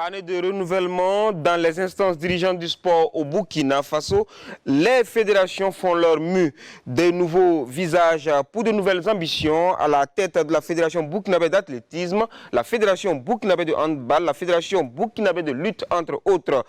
Année de renouvellement dans les instances dirigeantes du sport au Burkina Faso. Les fédérations font leur mue. Des nouveaux visages pour de nouvelles ambitions à la tête de la Fédération burkinabé d'athlétisme, la Fédération burkinabé de handball, la Fédération burkinabé de lutte, entre autres.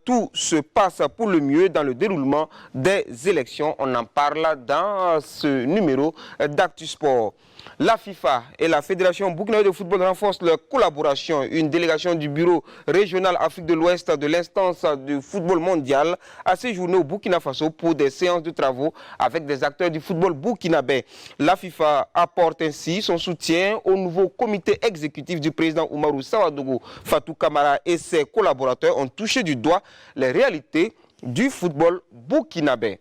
Tout se passe pour le mieux dans le déroulement des élections. On en parle dans ce numéro d'Actu Sport. La FIFA et la Fédération burkinabé de football renforcent leur collaboration. Une délégation du bureau régional Afrique de l'Ouest de l'instance du football mondial a séjourné au Burkina Faso pour des séances de travaux avec des acteurs du football burkinabé. La FIFA apporte ainsi son soutien au nouveau comité exécutif du président Oumarou Sawadogo. Fatou Kamara et ses collaborateurs ont touché du doigt les réalités du football burkinabé.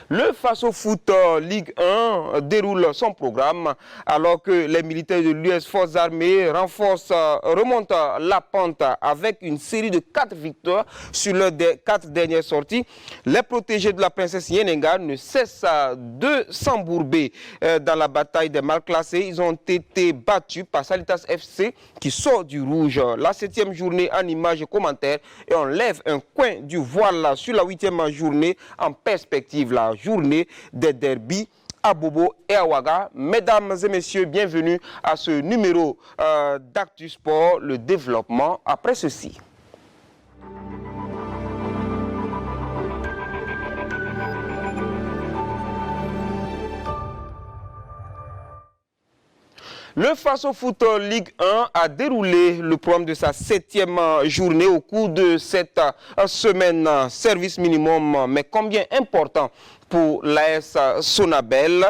Le Faso Foot Ligue 1 déroule son programme alors que les militaires de l'US Forces Armées remontent la pente avec une série de 4 victoires sur leurs 4 dernières sorties. Les protégés de la princesse Yenenga ne cessent de s'embourber dans la bataille des mal classés. Ils ont été battus par Salitas FC qui sort du rouge. La 7e journée en images et commentaires, et on lève un coin du voile sur la 8e journée en perspective. La journée des derbies à Bobo et à Ouaga. Mesdames et messieurs, bienvenue à ce numéro d'Actu Sport, le développement après ceci. Le Faso Foot Ligue 1 a déroulé le programme de sa 7e journée au cours de cette semaine. Service minimum, mais combien important pour l'AS Sonabel,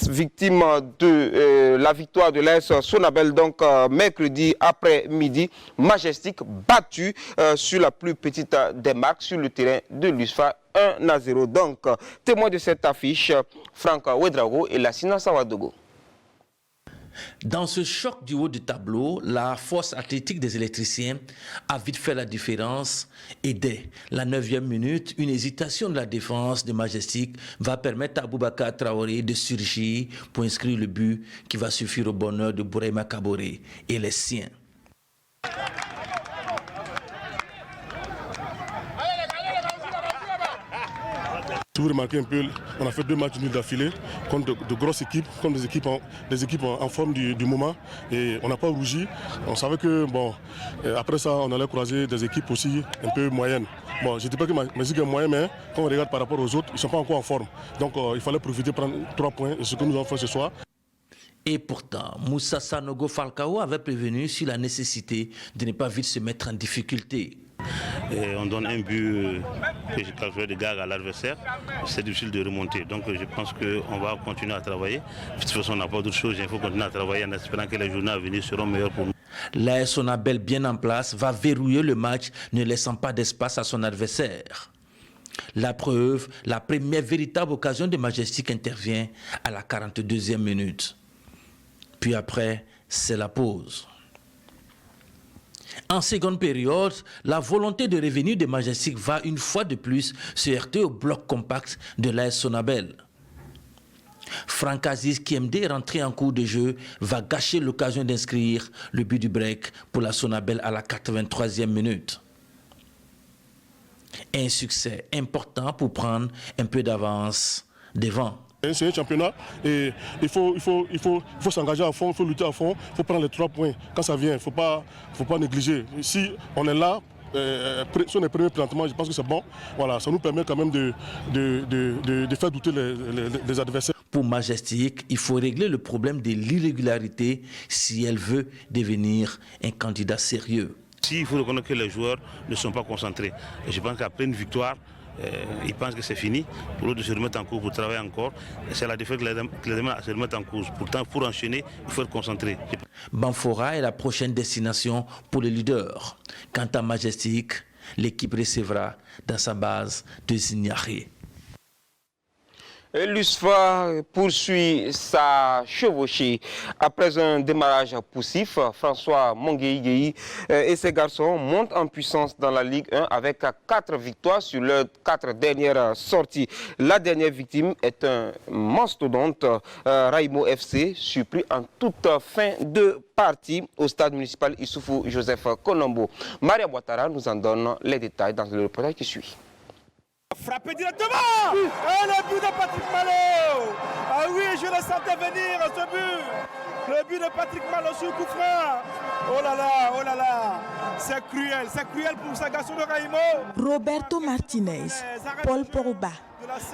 victime de la victoire de l'AS Sonabel, donc mercredi après-midi, Majestic battu sur la plus petite des marques sur le terrain de l'USFA 1-0. Donc, témoin de cette affiche, Franck Ouedraogo et Lassina Sawadogo. Dans ce choc du haut du tableau, la force athlétique des électriciens a vite fait la différence et dès la 9e minute, une hésitation de la défense de Majestic va permettre à Boubacar Traoré de surgir pour inscrire le but qui va suffire au bonheur de Bourema Kaboré et les siens. Si vous remarquez un peu, on a fait 2 matchs nuls d'affilée contre de grosses équipes, contre des équipes en forme du moment, et on n'a pas rougi. On savait que bon, après ça, on allait croiser des équipes aussi un peu moyennes. Bon, je ne dis pas que Majestic est moyen, mais quand on regarde par rapport aux autres, ils ne sont pas encore en forme. Donc il fallait profiter de prendre 3 points, et ce que nous avons fait ce soir. Et pourtant, Moussa Sanogo Falcao avait prévenu sur la nécessité de ne pas vite se mettre en difficulté. Et on donne un but que j'ai calculé de gag à l'adversaire, c'est difficile de remonter. Donc je pense qu'on va continuer à travailler. De toute façon, on n'a pas d'autre chose, il faut continuer à travailler en espérant que les journées à venir seront meilleures pour nous. L'AS Sonabel, bien en place, va verrouiller le match, ne laissant pas d'espace à son adversaire. La preuve, la première véritable occasion de Majestic intervient à la 42e minute. Puis après, c'est la pause. En seconde période, la volonté de revenir de Majestic va une fois de plus se heurter au bloc compact de l'AS Sonabel. Franck Aziz Kiemde, rentré en cours de jeu, va gâcher l'occasion d'inscrire le but du break pour la Sonabel à la 83e minute. Un succès important pour prendre un peu d'avance devant. C'est un championnat et il faut s'engager à fond, il faut lutter à fond, il faut prendre les 3 points quand ça vient, il ne faut pas négliger. Si on est là, sur les premiers présentement, je pense que c'est bon. Voilà, ça nous permet quand même de faire douter les adversaires. Pour Majestic, il faut régler le problème de l'irrégularité si elle veut devenir un candidat sérieux. Il faut reconnaître que les joueurs ne sont pas concentrés. Et je pense qu'après une victoire, ils pensent que c'est fini. Pour eux de se remettre en cours, pour travailler encore. C'est la défaite qui les demande à se remettre en cours. Pourtant, pour enchaîner, il faut être concentré. Banfora est la prochaine destination pour les leaders. Quant à Majestic, l'équipe recevra dans sa base de Zignari. L'USFA poursuit sa chevauchée. Après un démarrage poussif, François Mongueï et ses garçons montent en puissance dans la Ligue 1 avec 4 victoires sur leurs 4 dernières sorties. La dernière victime est un mastodonte, Raimo FC, surpris en toute fin de partie au stade municipal Issoufou Joseph Colombo. Maria Ouattara nous en donne les détails dans le reportage qui suit. Frappé directement. Et le but de Patrick Malo. Ah oui, je le sentais venir ce but. Le but de Patrick Malo sur coup franc. Oh là là, c'est cruel pour ce garçon de Raimo. Roberto Martinez, Paul Pogba,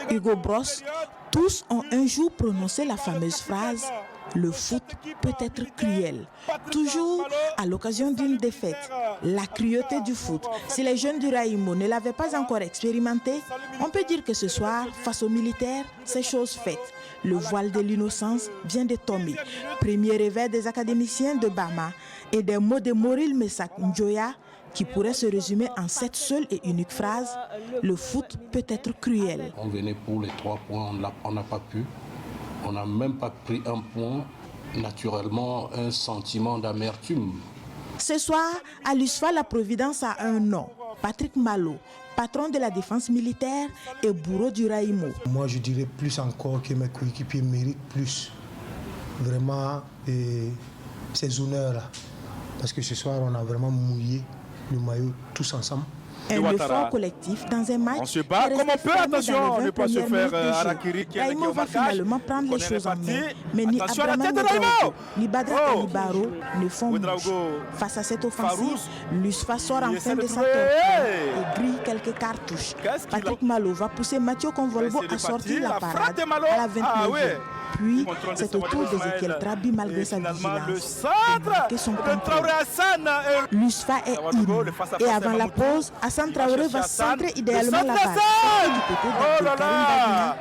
Hugo Bross, tous ont un jour prononcé la fameuse phrase « Le foot peut être cruel ». Toujours à l'occasion d'une défaite, la cruauté du foot. Si les jeunes du Raimo ne l'avaient pas encore expérimenté, on peut dire que ce soir, face aux militaires, c'est chose faite. Le voile de l'innocence vient de tomber. Premier réveil des académiciens de Bama et des mots de Moril Messak Njoya qui pourraient se résumer en cette seule et unique phrase « Le foot peut être cruel ». On venait pour les 3 points, on n'a pas pu. On n'a même pas pris un point. Naturellement, un sentiment d'amertume. Ce soir, à l'USFA, la Providence a un nom. Patrick Malo, patron de la défense militaire et bourreau du Raimo. Moi, je dirais plus encore que mes coéquipiers méritent plus. Vraiment, ces honneurs-là. Parce que ce soir, on a vraiment mouillé le maillot tous ensemble. Un effort collectif dans un match. On se bat comme on peut, attention, ne pas se faire harakiri. Raimo va finalement prendre les choses en main. Mais ni Abraham Ouedraogo, ni Badra Kanibaro ne font mouche. Face à cette offensive, l'USFA sort enfin de sa torpeur et grille quelques cartouches. Patrick Malo va pousser Mathieu Convolbo à sortir la parade à la 29e. Puis, c'est au tour d'Ezekiel Trabi, malgré sa vigilance, de marquer son contrôle. L'USFA est immune. Et avant la pause, Hassan Traoré va centrer idéalement la balle. Et du côté d'Abdelkarim Badina,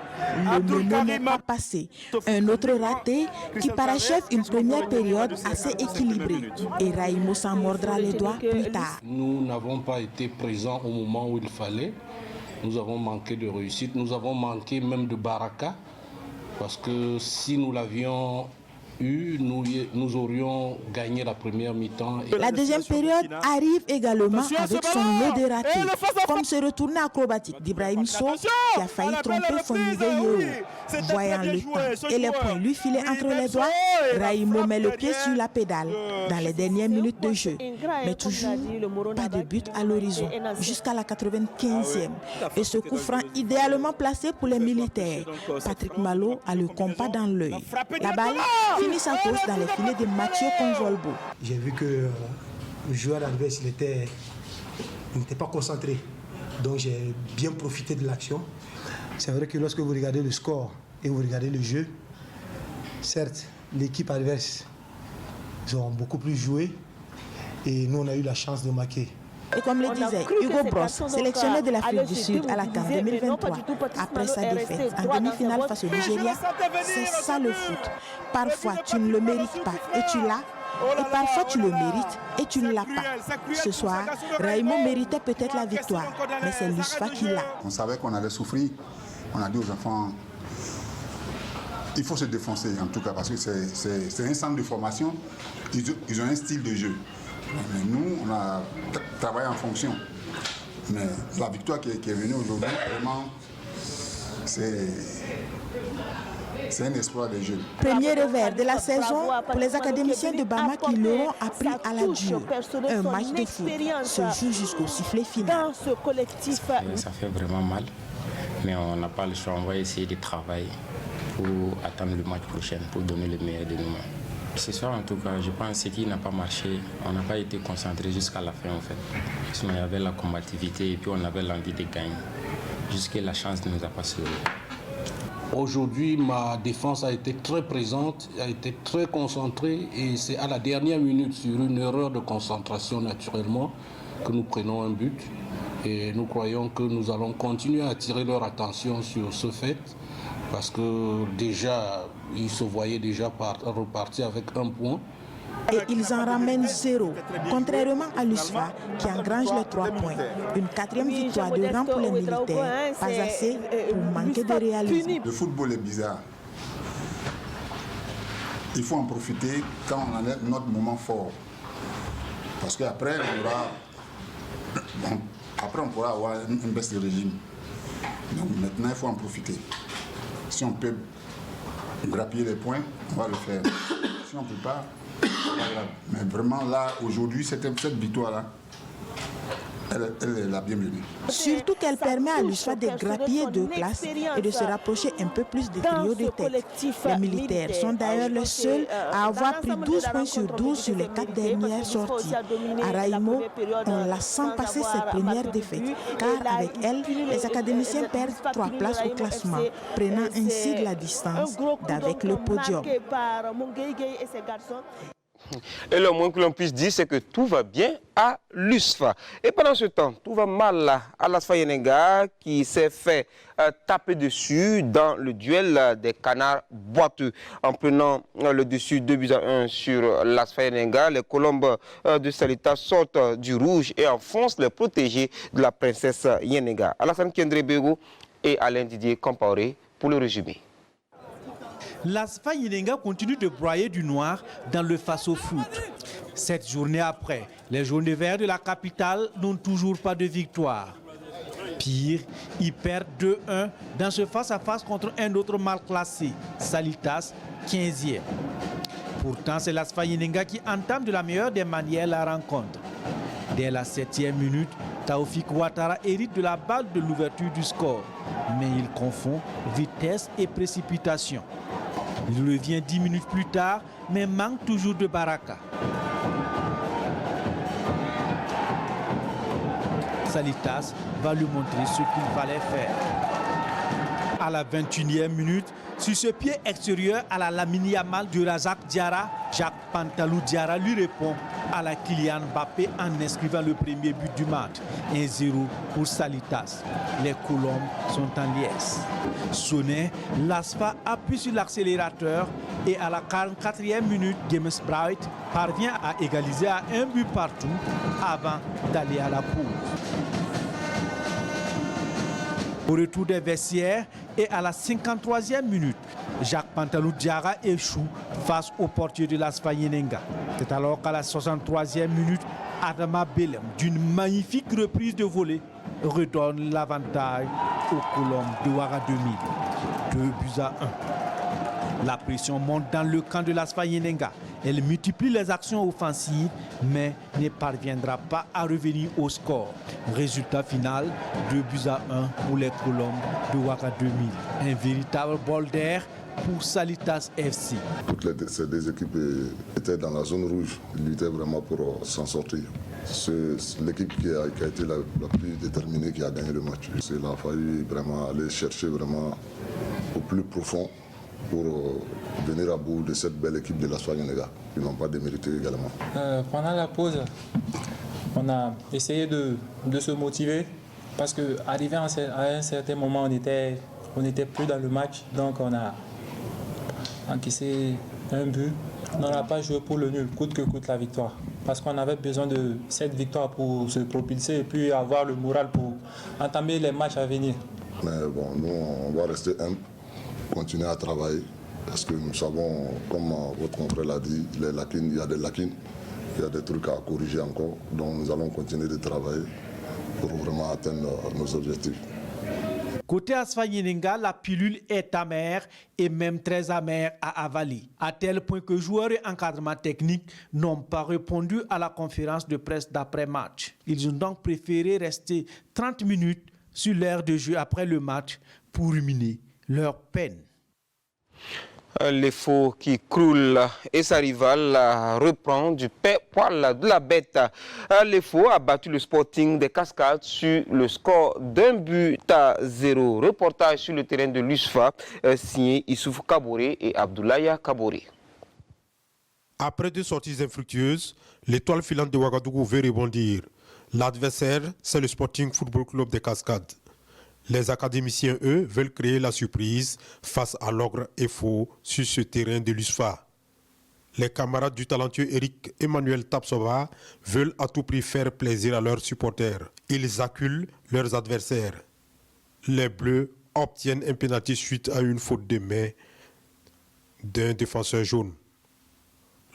le meneur n'est pas passé. Un autre raté qui parachève une première période assez équilibrée. Et Raimo s'en mordra les doigts plus tard. Nous n'avons pas été présents au moment où il fallait. Nous avons manqué de réussite. Nous avons manqué même de baraka. Parce que si nous l'avions eu, nous aurions gagné la première mi-temps. La deuxième période arrive également avec son lot de ratés, comme ce retourné acrobatique d'Ibrahim Sow qui a failli tromper Fonide Yeo. Voyant le temps et les points lui filer entre les doigts, Raimo met le pied sur la pédale dans les dernières minutes de jeu. Mais toujours pas de but à l'horizon jusqu'à la 95e. Et ce coup franc idéalement placé pour les militaires. Patrick Malo a le compas dans l'œil. La balle finit sa course dans les filets de Mathieu Convolbo. J'ai vu que le joueur adverse n'était pas concentré. Donc j'ai bien profité de l'action. C'est vrai que lorsque vous regardez le score et vous regardez le jeu, certes, l'équipe adverse, ils ont beaucoup plus joué et nous, on a eu la chance de marquer. Et comme le disait Hugo Bross, sélectionné de l'Afrique du Sud à la CAN 2023, après sa défaite en demi-finale face au Nigeria, c'est ça le foot. Parfois, tu ne le mérites pas et tu l'as. Et parfois tu le mérites et tu ne l'as pas. Ce soir, Raimo méritait peut-être la victoire, mais c'est l'USFA qui l'a. On savait qu'on allait souffrir. On a dit aux enfants, il faut se défoncer en tout cas, parce que c'est un centre de formation. Ils ont un style de jeu. Mais nous, on a travaillé en fonction. Mais la victoire qui est venue aujourd'hui, vraiment, c'est un espoir des jeunes. Premier revers de la saison pour les académiciens de Bama qui l'auront appris à la dure. Un match de foot se joue jusqu'au sifflet final. Ça fait vraiment mal, mais on n'a pas le choix. On va essayer de travailler pour attendre le match prochain, pour donner le meilleur de nous-mêmes. Ce soir, en tout cas, je pense que ce qui n'a pas marché, on n'a pas été concentré jusqu'à la fin, en fait. Parce qu'il y avait la combativité et puis on avait l'envie de gagner. Jusqu'à la chance ne nous a pas sauvé. Aujourd'hui, ma défense a été très présente, a été très concentrée et c'est à la dernière minute, sur une erreur de concentration naturellement, que nous prenons un but. Et nous croyons que nous allons continuer à attirer leur attention sur ce fait, parce que déjà, ils se voyaient déjà repartir avec un point. Et ils en ramènent 0, contrairement à l'USFA qui engrange les 3 points. Une 4e victoire de rang pour les militaires, pas assez pour manquer de réalisme. Le football est bizarre. Il faut en profiter quand on a notre moment fort. Parce qu'après, on pourra avoir une baisse de régime. Donc maintenant, il faut en profiter. Si on peut grappiller les points, on va le faire. Si on ne peut pas, c'est pas grave. Mais vraiment, là, aujourd'hui, cette victoire-là, elle est la bienvenue. Surtout qu'elle permet à l'USFA de grappiller 2 places et de se rapprocher un peu plus du trio de tête. Les militaires sont d'ailleurs les seuls à avoir pris 12 points sur 12 sur les 4 dernières sorties. À Raimo, on la sent passer ses premières défaites, car avec elle, les académiciens perdent 3 places au classement, prenant ainsi de la distance d'avec le podium. Et le moins que l'on puisse dire, c'est que tout va bien à l'USFA. Et pendant ce temps, tout va mal à l'ASFA Yenenga qui s'est fait taper dessus dans le duel des canards boiteux. En prenant le dessus 2-1 sur l'ASFA Yenenga, les colombes de Salitas sortent du rouge et enfoncent les protégés de la princesse Yenenga. Alassane Kendré Bego et Alain Didier Compaoré pour le résumé. L'ASFA Yenenga continue de broyer du noir dans le Faso Foot. 7 journées après, les jaunes et verts de la capitale n'ont toujours pas de victoire. Pire, ils perdent 2-1 dans ce face-à-face contre un autre mal classé, Salitas, 15e. Pourtant, c'est l'ASFA Yenenga qui entame de la meilleure des manières la rencontre. Dès la 7e minute, Taoufik Ouattara hérite de la balle de l'ouverture du score, mais il confond vitesse et précipitation. Il revient 10 minutes plus tard, mais manque toujours de baraka. Salitas va lui montrer ce qu'il fallait faire. À la 21e minute, sur ce pied extérieur à la Lamine Yamal de Razak Diarra, Jacques Pantalou Diarra lui répond à la Kylian Mbappé en inscrivant le premier but du match. 1-0 pour Salitas. Les Colombes sont en liesse. Sonné, l'ASFA appuie sur l'accélérateur et à la 44e minute, James Bright parvient à égaliser à 1 but partout avant d'aller à la pause. Au retour des vestiaires et à la 53e minute, Jacques Pantalou Diarra échoue face au portier de l'ASFA Yenenga. C'est alors qu'à la 63e minute, Adama Belem, d'une magnifique reprise de volée, redonne l'avantage aux Colombes de Ouaga 2000. 2-1. La pression monte dans le camp de l'ASFA Yenenga. Elle multiplie les actions offensives, mais ne parviendra pas à revenir au score. Résultat final, 2-1 pour les Colombes de Ouaga 2000. Un véritable bol d'air pour Salitas FC. Toutes ces 2 équipes étaient dans la zone rouge. Ils luttaient vraiment pour s'en sortir. C'est l'équipe qui a été la plus déterminée qui a gagné le match. Il a fallu vraiment aller chercher vraiment au plus profond pour venir à bout de cette belle équipe de l'ASFA Yenenga. Ils n'ont pas démérité également. Pendant la pause, on a essayé de se motiver parce qu'arrivé à un certain moment, on était plus dans le match. Donc on a encaissé un but. On n'a pas joué pour le nul, coûte que coûte la victoire. Parce qu'on avait besoin de cette victoire pour se propulser et puis avoir le moral pour entamer les matchs à venir. Mais bon, nous, on va rester humble, continuer à travailler. Parce que nous savons, comme votre confrère l'a dit, il y a des lacunes, il y a des trucs à corriger encore. Donc nous allons continuer de travailler pour vraiment atteindre nos objectifs. Côté ASFA Yenenga, la pilule est amère et même très amère à avaler. À tel point que joueurs et encadrement technique n'ont pas répondu à la conférence de presse d'après-match. Ils ont donc préféré rester 30 minutes sur l'aire de jeu après le match pour ruminer leur peine. Les faux qui croulent et sa rivale reprend du poil de la bête. Les faux a battu le Sporting des Cascades sur le score d'1-0. Reportage sur le terrain de l'USFA signé Issouf Kaboré et Abdoulaye Kaboré. Après 2 sorties infructueuses, l'étoile filante de Ouagadougou veut rebondir. L'adversaire, c'est le Sporting Football Club des Cascades. Les académiciens, eux, veulent créer la surprise face à l'ogre et faux sur ce terrain de l'USFA. Les camarades du talentueux Eric Emmanuel Tapsoba veulent à tout prix faire plaisir à leurs supporters. Ils acculent leurs adversaires. Les Bleus obtiennent un pénalty suite à une faute de main d'un défenseur jaune.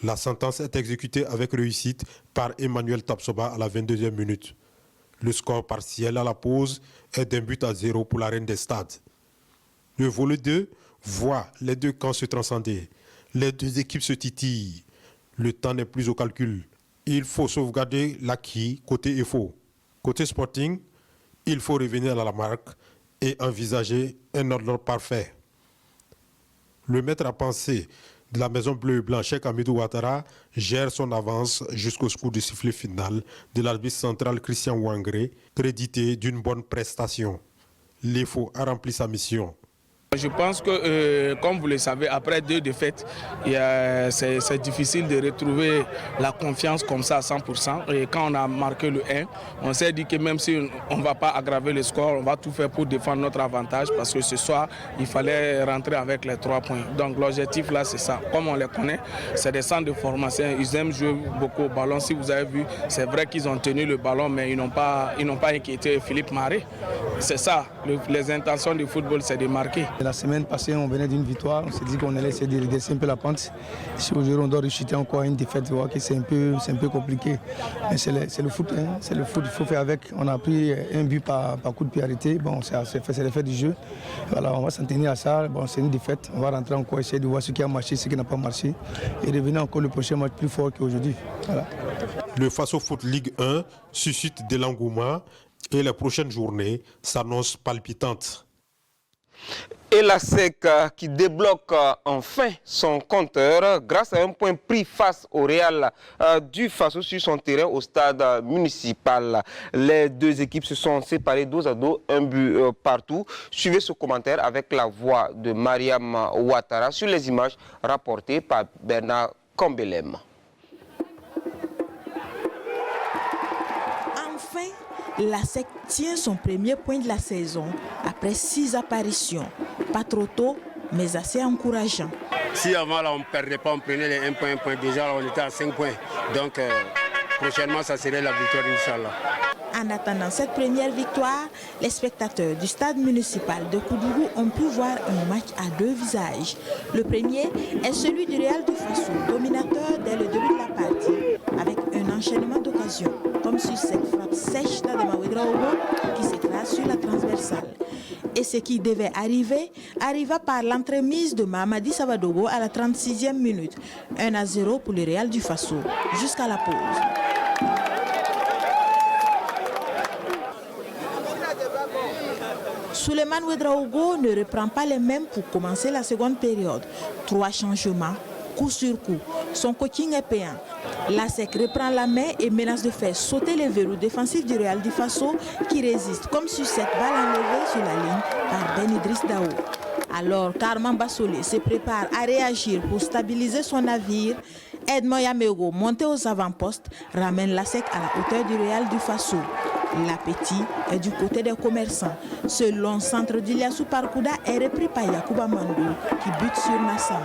La sentence est exécutée avec réussite par Emmanuel Tapsoba à la 22e minute. Le score partiel à la pause est d'1-0 pour la Reine des Stades. Le volet 2 voit les deux camps se transcender. Les deux équipes se titillent. Le temps n'est plus au calcul. Il faut sauvegarder l'acquis côté EFO. Côté Sporting, il faut revenir à la marque et envisager un ordre parfait. Le maître à penser de la Maison Bleue et Blanche, Cheikh Hamidou Ouattara, gère son avance jusqu'au coup de sifflet final de l'arbitre central Christian Ouangré, crédité d'une bonne prestation. L'EFO a rempli sa mission. Je pense que, comme vous le savez, après 2 défaites, c'est difficile de retrouver la confiance comme ça à 100%. Et quand on a marqué le 1, on s'est dit que même si on ne va pas aggraver le score, on va tout faire pour défendre notre avantage parce que ce soir, il fallait rentrer avec les 3 points. Donc l'objectif là, c'est ça. Comme on les connaît, c'est des centres de formation. Ils aiment jouer beaucoup au ballon. Si vous avez vu, c'est vrai qu'ils ont tenu le ballon, mais ils n'ont pas inquiété Philippe Maré. C'est ça. Les intentions du football, c'est de marquer. La semaine passée, on venait d'une victoire. On s'est dit qu'on allait essayer de redresser un peu la pente. Si aujourd'hui on doit rechuter encore une défaite, tu vois que c'est un peu compliqué. Mais c'est le foot, hein. C'est le foot, il faut faire avec. On a pris un but par coup de pied arrêté. Bon, c'est l'effet du jeu. Voilà, on va s'en tenir à ça. Bon, c'est une défaite. On va rentrer encore, essayer de voir ce qui a marché, ce qui n'a pas marché. Et revenir encore le prochain match plus fort qu'aujourd'hui. Voilà. Le Faso Foot Ligue 1 suscite de l'engouement et les prochaines journées s'annoncent palpitantes. Et la SEC qui débloque enfin son compteur grâce à un point pris face au Real du Faso sur son terrain au stade municipal. Les deux équipes se sont séparées dos à dos, un but partout. Suivez ce commentaire avec la voix de Mariam Ouattara sur les images rapportées par Bernard Combelem. Enfin, la SEC tient son premier point de la saison après 6 apparitions. Pas trop tôt, mais assez encourageant. Si avant là, on ne perdait pas, on prenait les 1 point, déjà là, on était à 5 points. Donc prochainement, ça serait la victoire, Inch'Allah. En attendant cette première victoire, les spectateurs du stade municipal de Koudougou ont pu voir un match à 2 visages. Le premier est celui du Real du Faso, dominateur dès le début de la partie, avec un enchaînement d'occasions, comme sur cette frappe sèche d'Adama Ouedraogo qui s'écrase sur la transversale. Et ce qui devait arriver arriva par l'entremise de Mamadi Savadogo à la 36e minute. 1-0 pour le Real du Faso, jusqu'à la pause. Souleymane Ouedraogo ne reprend pas les mêmes pour commencer la seconde période. 3 changements, coup sur coup. Son coaching est payant. La SEC reprend la main et menace de faire sauter les verrous défensifs du Real du Faso qui résiste comme sur cette balle enlevée sur la ligne par Ben Idriss Dao. Alors Carman Bassolé se prépare à réagir pour stabiliser son navire. Edmond Yamego, monté aux avant-postes, ramène la SEC à la hauteur du Real du Faso. L'appétit est du côté des commerçants. Ce long centre d'Iliassou Parkouda est repris par Yacouba Mandou qui bute sur Nassam.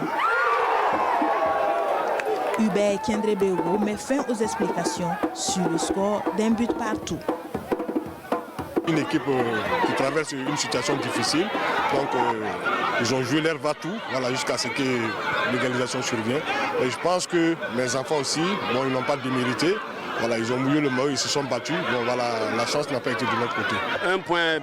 Hubert Kendrebego met fin aux explications sur le score d'1 but partout. Une équipe qui traverse une situation difficile, donc ils ont joué leur va-tout jusqu'à ce que l'égalisation survienne. Et je pense que les enfants aussi, ils n'ont pas démérité. Ils ont mouillé le maillot, ils se sont battus. La chance n'a pas été de notre côté. Un point,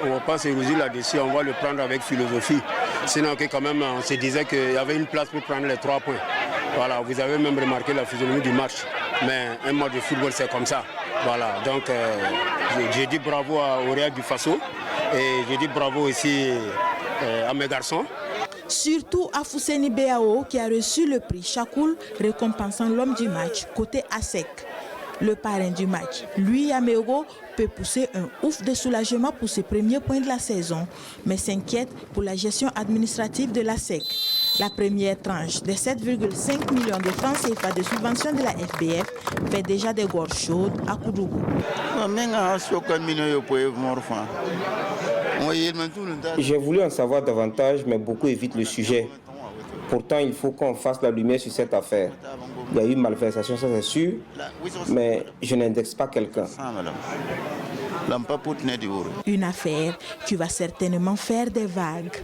on ne va pas s'éroser là-dessus, on va le prendre avec philosophie. Sinon, quand même, on se disait qu'il y avait une place pour prendre les 3 points. Voilà, vous avez même remarqué la physionomie du match. Mais un match de football, c'est comme ça. Voilà, donc j'ai dit bravo au Real du Faso et j'ai dit bravo aussi à mes garçons. Surtout à Fousseni Béao qui a reçu le prix Chakoul récompensant l'homme du match côté ASEC. Le parrain du match, lui Yamégo, peut pousser un ouf de soulagement pour ses premiers points de la saison, mais s'inquiète pour la gestion administrative de l'ASEC. La première tranche des 7,5 millions de francs CFA de subvention de la FBF fait déjà des gorges chaudes à Koudougou. J'ai voulu en savoir davantage, mais beaucoup évitent le sujet. Pourtant, il faut qu'on fasse la lumière sur cette affaire. Il y a eu malversation, ça c'est sûr, mais je n'indexe pas quelqu'un. Une affaire qui va certainement faire des vagues.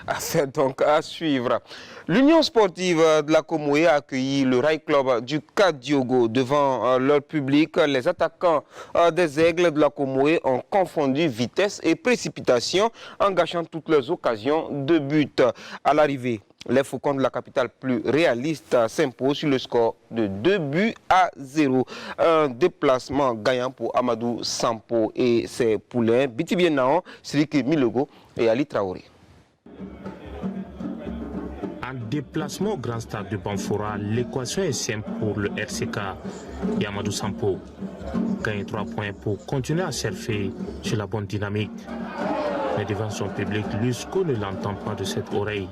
Affaire donc à suivre. L'Union sportive de la Comoé a accueilli le Rail Club du Kadiogo devant leur public. Les attaquants des Aigles de la Comoé ont confondu vitesse et précipitation en gâchant toutes leurs occasions de but. À l'arrivée, les Faucons de la capitale plus réaliste s'imposent sur le score de 2-0. Un déplacement gagnant pour Amadou Sampo et ses poulains Bitibien Naon, Siriki Milogo et Ali Traoré. En déplacement au grand stade de Banfora, l'équation est simple pour le RCK et Amadou Sampo. Gagne 3 points pour continuer à surfer sur la bonne dynamique. Mais devant son public, Lusco ne l'entend pas de cette oreille.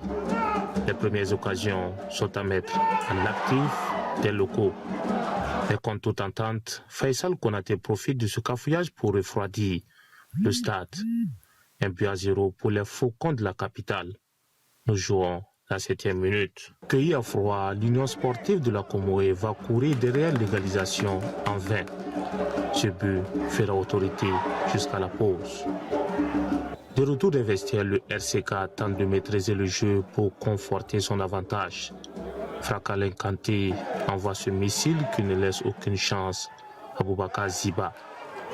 Les premières occasions sont à mettre en actif des locaux. Mais contre toute entente, Faisal Konaté profite de ce cafouillage pour refroidir le stade. 1-0 pour les Faucons de la capitale. Nous jouons la 7e minute. Cueilli à froid, l'Union sportive de la Comoé va courir derrière l'égalisation en vain. Ce but fera autorité jusqu'à la pause. De retour des vestiaires, le RCK tente de maîtriser le jeu pour conforter son avantage. Frakalin Kanté envoie ce missile qui ne laisse aucune chance à Boubacar Ziba.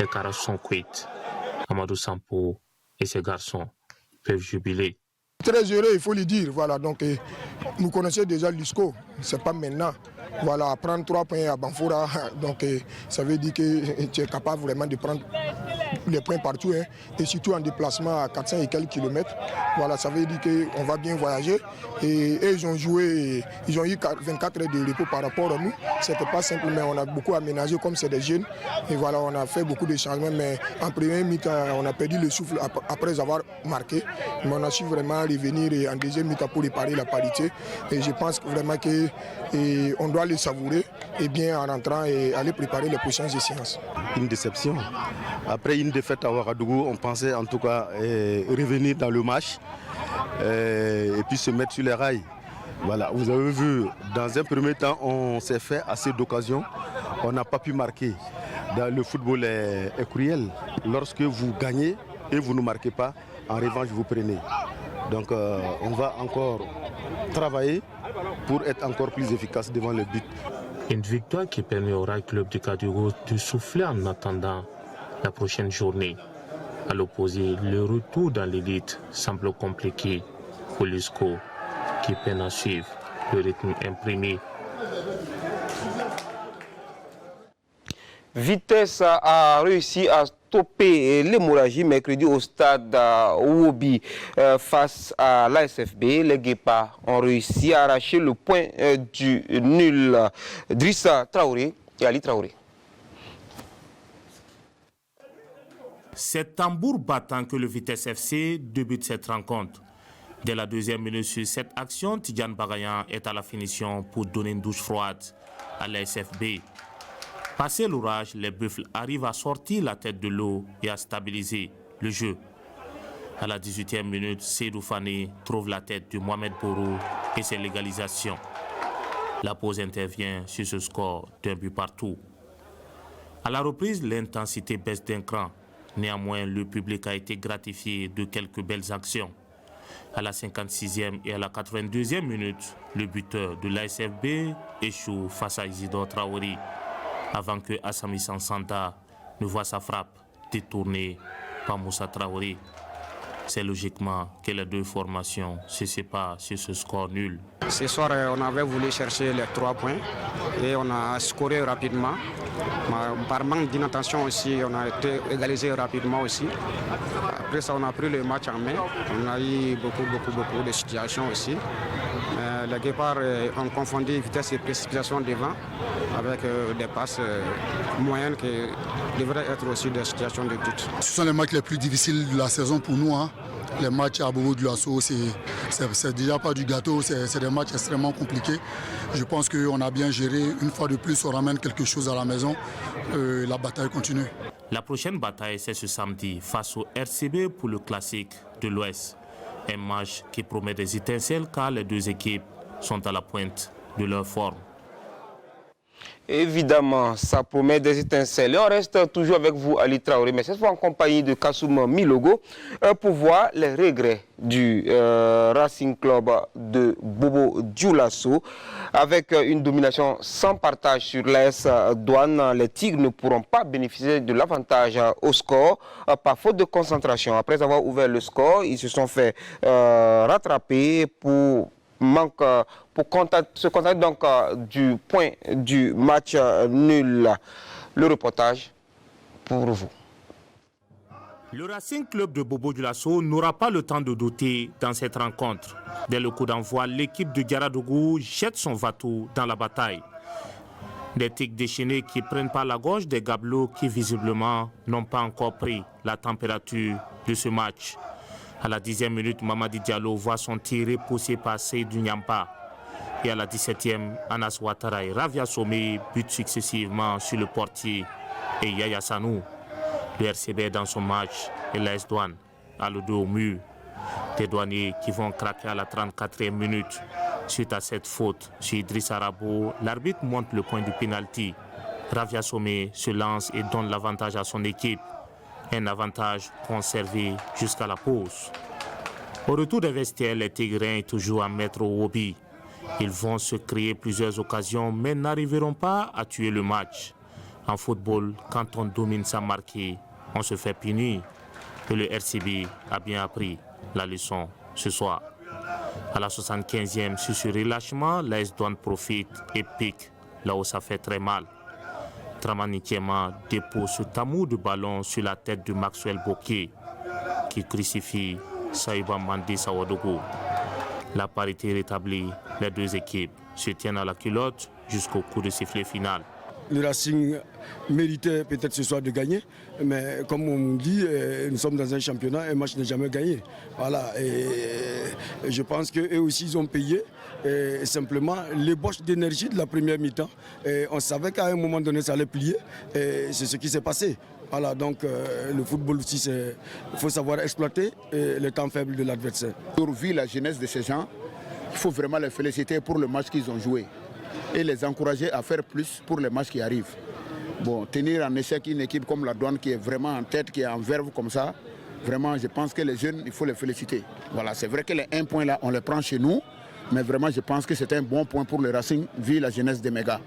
Les Karas sont quittes. Amadou Sampo et ses garçons peuvent jubiler. Très heureux, il faut le dire. Voilà, donc nous connaissons déjà Lusco, c'est pas maintenant. Voilà, prendre 3 points à Banfora, donc ça veut dire que tu es capable vraiment de prendre les points partout, hein, et surtout en déplacement à 400 et quelques kilomètres. Voilà, ça veut dire qu'on va bien voyager. Et ils ont joué, ils ont eu 24 heures de repos par rapport à nous. C'était pas simple, mais on a beaucoup aménagé comme c'est des jeunes. Et voilà, on a fait beaucoup de changements, mais en première mi-temps, on a perdu le souffle après avoir marqué. Mais on a su vraiment revenir en deuxième mi-temps pour réparer la parité. Et je pense vraiment qu'on doit le savourer et bien en rentrant et aller préparer les prochaines échéances. Une déception. Après une défaite à Ouagadougou, on pensait en tout cas revenir dans le match et puis se mettre sur les rails. Voilà, vous avez vu, dans un premier temps, on s'est fait assez d'occasions. On n'a pas pu marquer. Le football est cruel. Lorsque vous gagnez et vous ne marquez pas, en revanche, vous prenez. Donc on va encore travailler pour être encore plus efficace devant le but. Une victoire qui permet au Rail Club du Kadiogo de souffler en attendant la prochaine journée. À l'opposé, le retour dans l'élite semble compliqué pour Lusco qui peine à suivre le rythme imprimé. Vitesse a réussi à stopper l'hémorragie mercredi au stade Ouobi face à l'ASFB. Les Guépards ont réussi à arracher le point du nul. Drissa Traoré et Ali Traoré. C'est tambour battant que le Vitesse FC débute cette rencontre. Dès la 2e minute sur cette action, Tidiane Bagayan est à la finition pour donner une douche froide à l'ASFB. Passé l'orage, les Buffles arrivent à sortir la tête de l'eau et à stabiliser le jeu. À la 18e minute, Seydou Fane trouve la tête de Mohamed Bourou et c'est l'égalisation. La pause intervient sur ce score d'un but partout. À la reprise, l'intensité baisse d'un cran. Néanmoins, le public a été gratifié de quelques belles actions. À la 56e et à la 82e minute, le buteur de l'ASFB échoue face à Isidore Traoré, avant que Assami Sansanda ne voit sa frappe détournée par Moussa Traoré. C'est logiquement que les deux formations se séparent sur ce score nul. Ce soir, on avait voulu chercher les 3 points et on a scoré rapidement. Par manque d'inattention aussi, on a été égalisé rapidement aussi. Après ça, on a pris le match en main. On a eu beaucoup de situations aussi. Les Guépards ont confondu vitesse et précipitation devant avec des passes moyennes qui devraient être aussi des situations de but. Ce sont les matchs les plus difficiles de la saison pour nous. Hein. Les matchs à Bobo de l'Assaut, c'est déjà pas du gâteau, c'est des matchs extrêmement compliqués. Je pense qu'on a bien géré. Une fois de plus, on ramène quelque chose à la maison. La bataille continue. La prochaine bataille, c'est ce samedi face au RCB pour le classique de l'Ouest. Un match qui promet des étincelles car les deux équipes sont à la pointe de leur forme. Évidemment, ça promet des étincelles. Et on reste toujours avec vous, Ali Traoré, mais cette fois en compagnie de Kassoum Milogo, pour voir les regrets du Racing Club de Bobo Dioulasso. Avec une domination sans partage sur l'AS Douane, les Tigres ne pourront pas bénéficier de l'avantage au score par faute de concentration. Après avoir ouvert le score, ils se sont fait rattraper pour se contenter donc du point du match nul. Le reportage pour vous. Le Racing Club de Bobo Dioulasso n'aura pas le temps de douter dans cette rencontre. Dès le coup d'envoi, l'équipe de Diaradougou jette son vatou dans la bataille. Des tics déchaînés qui prennent par la gorge des gabelots qui visiblement n'ont pas encore pris la température de ce match. À la 10e minute, Mamadi Diallo voit son tir repoussé par Seydou Nyampa. Et à la 17e, Anas Ouattara et Ravia Somé butent successivement sur le portier et Yaya Sanou. Le RCB dans son match et l'AS Douane a le dos au mur. Des douaniers qui vont craquer à la 34e minute. Suite à cette faute sur Idriss Arabo, l'arbitre monte le point du pénalty. Ravia Somé se lance et donne l'avantage à son équipe. Un avantage conservé jusqu'à la pause. Au retour des vestiaires, les Tigrins toujours à mettre au hobby. Ils vont se créer plusieurs occasions mais n'arriveront pas à tuer le match. En football, quand on domine sans marquer, on se fait punir. Et le RCB a bien appris la leçon ce soir. À la 75e, sur ce relâchement, l'AS Douane profite et pique là où ça fait très mal. Dramani Thiema dépose ce tamour de ballon sur la tête de Maxwell Bokeh qui crucifie Saïba Mandi Sawadogo. La parité rétablie, les deux équipes se tiennent à la culotte jusqu'au coup de sifflet final. Le Racing méritait peut-être ce soir de gagner, mais comme on dit, nous sommes dans un championnat, un match n'est jamais gagné. Voilà, et je pense qu'eux aussi ils ont payé. Et simplement l'ébauche d'énergie de la première mi-temps. On savait qu'à un moment donné ça allait plier, et c'est ce qui s'est passé. Voilà, donc le football aussi, il faut savoir exploiter le temps faible de l'adversaire. Pour vu la jeunesse de ces gens, il faut vraiment les féliciter pour le match qu'ils ont joué et les encourager à faire plus pour les matchs qui arrivent. Bon, tenir en échec une équipe comme la Douane qui est vraiment en tête, qui est en verve comme ça, vraiment je pense que les jeunes, il faut les féliciter. Voilà, c'est vrai que les 1 point là, on les prend chez nous, mais vraiment je pense que c'est un bon point pour le Racing vu la jeunesse des mégas.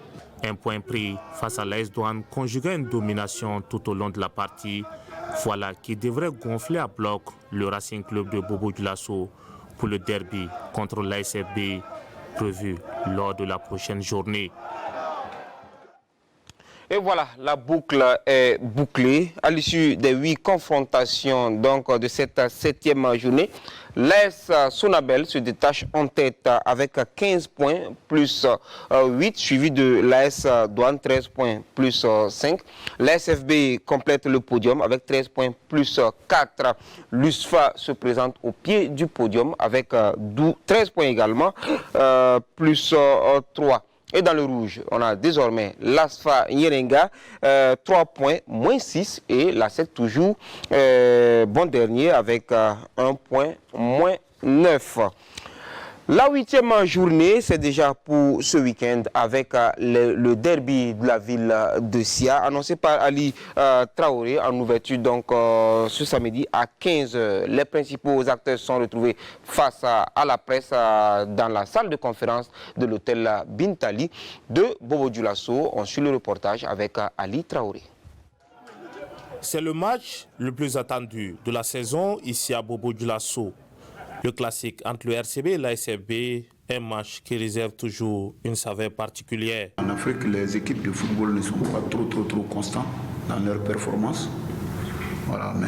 Un point pris face à l'AS Douane, conjugué à une domination tout au long de la partie, voilà qui devrait gonfler à bloc le Racing Club de Bobo Dioulasso pour le derby contre l'ASFB prévu lors de la prochaine journée. Et voilà, la boucle est bouclée. À l'issue des 8 confrontations donc, de cette 7e journée, l'AS Sonabel se détache en tête avec 15 points plus 8, suivi de l'AS Douane 13 points plus 5. L'ASFB complète le podium avec 13 points plus 4. L'USFA se présente au pied du podium avec 13 points également, plus 3. Et dans le rouge, on a désormais l'ASFA Nyerenga, 3 points, moins 6. Et la 7 toujours bon dernier avec 1 point, moins 9. La 8e journée, c'est déjà pour ce week-end avec le derby de la ville de Sia, annoncé par Ali Traoré en ouverture donc ce samedi à 15h. Les principaux acteurs sont retrouvés face à la presse dans la salle de conférence de l'hôtel Bintali de Bobo Dioulasso. On suit le reportage avec Ali Traoré. C'est le match le plus attendu de la saison ici à Bobo Dioulasso. Le classique entre le RCB et l'ASFB, un match qui réserve toujours une saveur particulière. En Afrique, les équipes de football ne sont pas trop constantes dans leur performance. Voilà, mais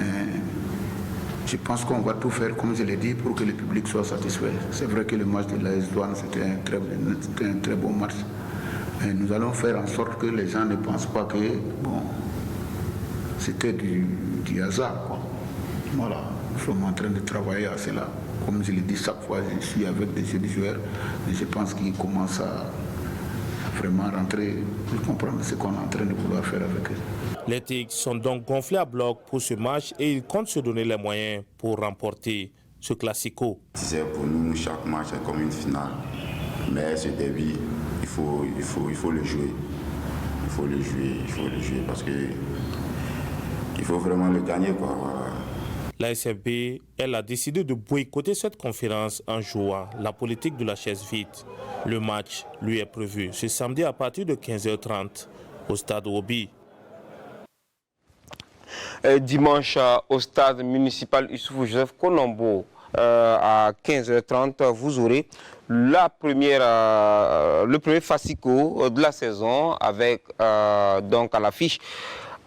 je pense qu'on va tout faire, comme je l'ai dit, pour que le public soit satisfait. C'est vrai que le match de l'AS Douane, c'était un très bon match. Mais nous allons faire en sorte que les gens ne pensent pas que c'était du hasard, quoi. Voilà, nous sommes en train de travailler à cela. Comme je l'ai dit chaque fois, je suis avec des jeunes joueurs, mais je pense qu'ils commencent à vraiment rentrer, à comprendre ce qu'on est en train de vouloir faire avec eux. Les Tigres sont donc gonflés à bloc pour ce match et ils comptent se donner les moyens pour remporter ce classico. C'est pour nous, chaque match est comme une finale. Mais ce derby, il faut le jouer. Il faut le jouer parce que il faut vraiment le gagner, quoi. Voilà. La SFB, elle a décidé de boycotter cette conférence en jouant la politique de la chaise vide. Le match lui est prévu ce samedi à partir de 15h30 au stade Obi. Dimanche au stade municipal Issoufou Joseph Konombo à 15h30, vous aurez le premier fascico de la saison avec donc à l'affiche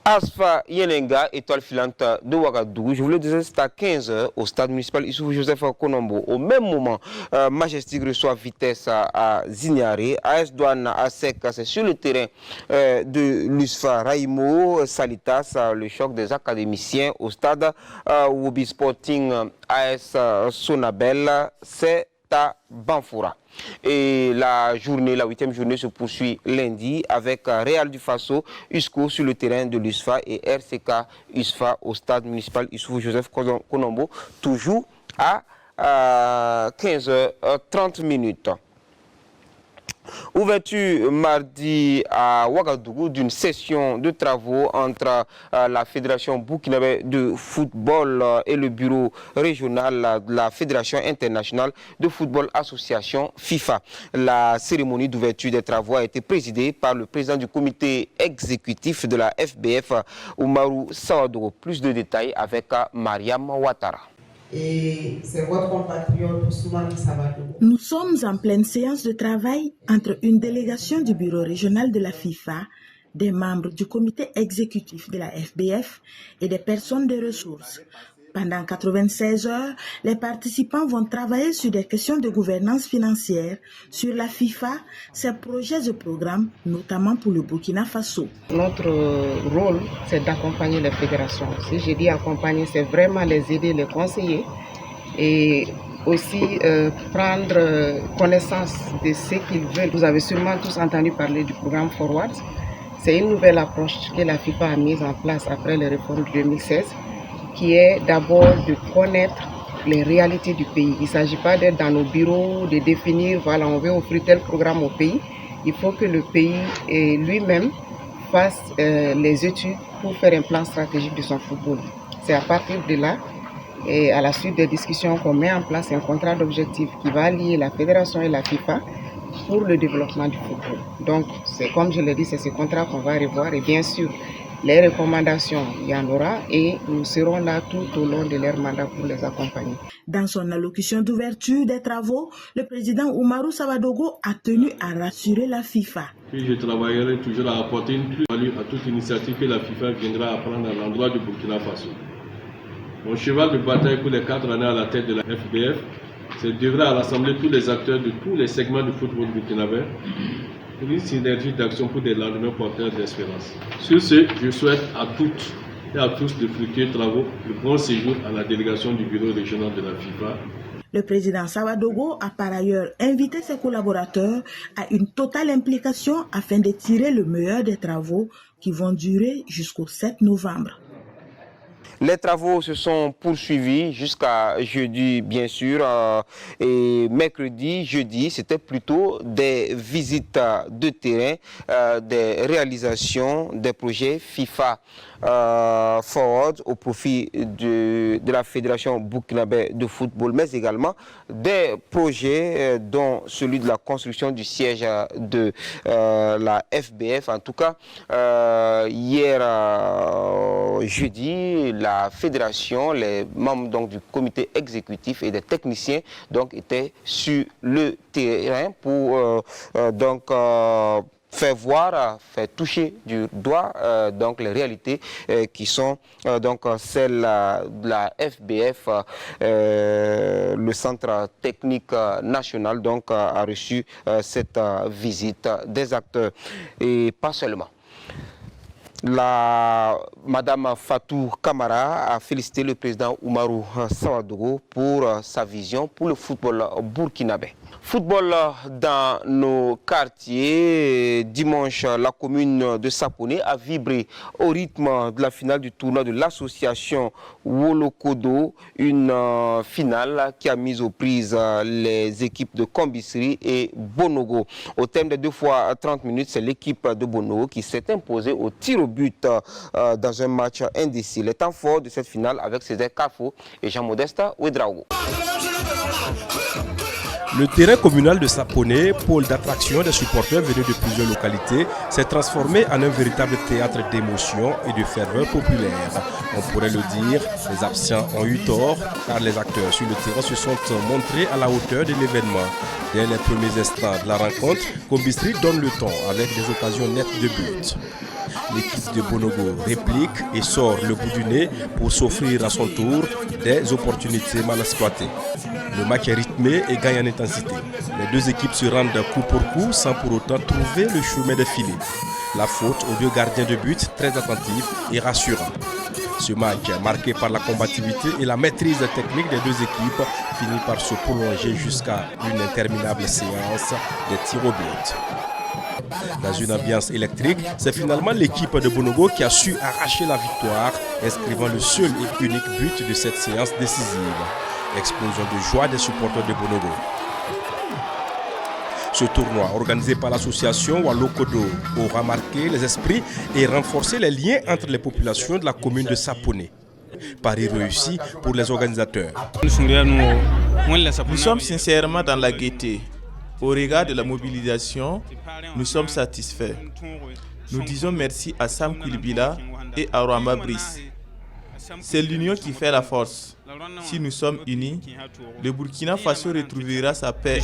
Asfa Yenenga, étoile filante de Ouagadougou. Je vous le disais, c'est à 15h au stade municipal Issoufou Joseph Konombo. Au même moment, Majestic reçoit Vitesse à Zignaré. AS Douane à Sec, c'est sur le terrain de l'USFA. Raimo Salitas, le choc des académiciens au stade Wobi Sporting AS Sonabel, c'est à Banfoura. Et la 8e journée se poursuit lundi avec Real du Faso, USCO sur le terrain de l'USFA et RCK USFA au stade municipal Issoufou Joseph Konombo, toujours à 15h30. Ouverture mardi à Ouagadougou d'une session de travaux entre la Fédération burkinabé de football et le bureau régional de la Fédération internationale de football association FIFA. La cérémonie d'ouverture des travaux a été présidée par le président du comité exécutif de la FBF, Oumarou Sawadogo. Plus de détails avec Mariam Ouattara. Et c'est votre compatriote Ousmane Sawadogo. Nous sommes en pleine séance de travail entre une délégation du bureau régional de la FIFA, des membres du comité exécutif de la FBF et des personnes de ressources. Pendant 96 heures, les participants vont travailler sur des questions de gouvernance financière, sur la FIFA, ses projets et programmes, notamment pour le Burkina Faso. Notre rôle, c'est d'accompagner les fédérations. Si je dis accompagner, c'est vraiment les aider, les conseiller et aussi prendre connaissance de ce qu'ils veulent. Vous avez sûrement tous entendu parler du programme Forward. C'est une nouvelle approche que la FIFA a mise en place après les réformes de 2016. Qui est d'abord de connaître les réalités du pays. Il ne s'agit pas d'être dans nos bureaux, de définir, voilà, on veut offrir tel programme au pays. Il faut que le pays lui-même fasse les études pour faire un plan stratégique de son football. C'est à partir de là, et à la suite des discussions, qu'on met en place un contrat d'objectif qui va lier la fédération et la FIFA pour le développement du football. Donc, c'est comme je l'ai dit, c'est ce contrat qu'on va revoir et bien sûr, les recommandations, il y en aura et nous serons là tout au long de leur mandat pour les accompagner. Dans son allocution d'ouverture des travaux, le président Oumarou Sawadogo a tenu à rassurer la FIFA. Puis je travaillerai toujours à apporter une plus-value à toute initiative que la FIFA viendra à prendre à l'endroit du Burkina Faso. Mon cheval de bataille pour les 4 années à la tête de la FBF, c'est d'œuvrer à rassembler tous les acteurs de tous les segments du football burkinabé pour une synergie d'action pour des lendemains porteurs d'espérance. Sur ce, je souhaite à toutes et à tous de fructueux travaux, le bon séjour à la délégation du bureau régional de la FIFA. Le président Sawadogo a par ailleurs invité ses collaborateurs à une totale implication afin de tirer le meilleur des travaux qui vont durer jusqu'au 7 novembre. Les travaux se sont poursuivis jusqu'à jeudi, bien sûr, et mercredi, jeudi, c'était plutôt des visites de terrain, des réalisations des projets FIFA Forward au profit de la Fédération burkinabé de football, mais également des projets dont celui de la construction du siège de la FBF. En tout cas, hier jeudi, la fédération, les membres donc, du comité exécutif et des techniciens donc, étaient sur le terrain pour faire voir, faire toucher du doigt donc les réalités qui sont donc celles de la FBF. Le centre technique national donc a reçu cette visite des acteurs et pas seulement. Madame Fatou Kamara a félicité le président Oumarou Sawadogo pour sa vision pour le football burkinabé. Football dans nos quartiers. Dimanche, la commune de Saponé a vibré au rythme de la finale du tournoi de l'association Wolokodo, une finale qui a mis aux prises les équipes de Kombisri et Bonogo. Au terme de 2 fois 30 minutes, c'est l'équipe de Bonogo qui s'est imposée au tir au but dans un match indécis. Les temps forts de cette finale avec Césaire Kafo et Jean-Modeste Ouedraogo. Le terrain communal de Saponé, pôle d'attraction des supporters venus de plusieurs localités, s'est transformé en un véritable théâtre d'émotions et de ferveur populaire. On pourrait le dire, les absents ont eu tort, car les acteurs sur le terrain se sont montrés à la hauteur de l'événement. Dès les premiers instants de la rencontre, Kombisri donne le ton avec des occasions nettes de but. L'équipe de Bonogo réplique et sort le bout du nez pour s'offrir à son tour des opportunités mal exploitées. Le match est rythmé et gagne en intensité. Les deux équipes se rendent coup pour coup sans pour autant trouver le chemin des filets. La faute aux 2 gardiens de but très attentifs et rassurants. Ce match, marqué par la combativité et la maîtrise technique des deux équipes, finit par se prolonger jusqu'à une interminable séance de tirs au but. Dans une ambiance électrique, c'est finalement l'équipe de Bonogo qui a su arracher la victoire, inscrivant le seul et unique but de cette séance décisive. Explosion de joie des supporters de Bonogo. Ce tournoi, organisé par l'association Wolokodo, aura marqué les esprits et renforcé les liens entre les populations de la commune de Saponé. Pari réussi pour les organisateurs. Nous sommes sincèrement dans la gaieté. Au regard de la mobilisation, nous sommes satisfaits. Nous disons merci à Sam Koulibaly et à Rwamba Brice. C'est l'union qui fait la force. Si nous sommes unis, le Burkina Faso retrouvera sa paix.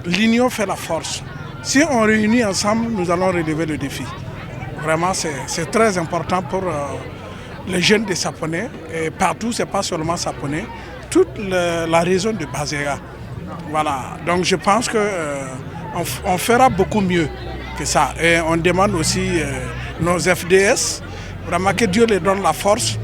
L'union fait la force. Si on réunit ensemble, nous allons relever le défi. Vraiment, c'est très important pour les jeunes de Saponé. Et partout, ce n'est pas seulement Saponé, toute la région de Bazéga. Voilà, donc je pense qu'on fera beaucoup mieux que ça. Et on demande aussi nos FDS, vraiment que Dieu leur donne la force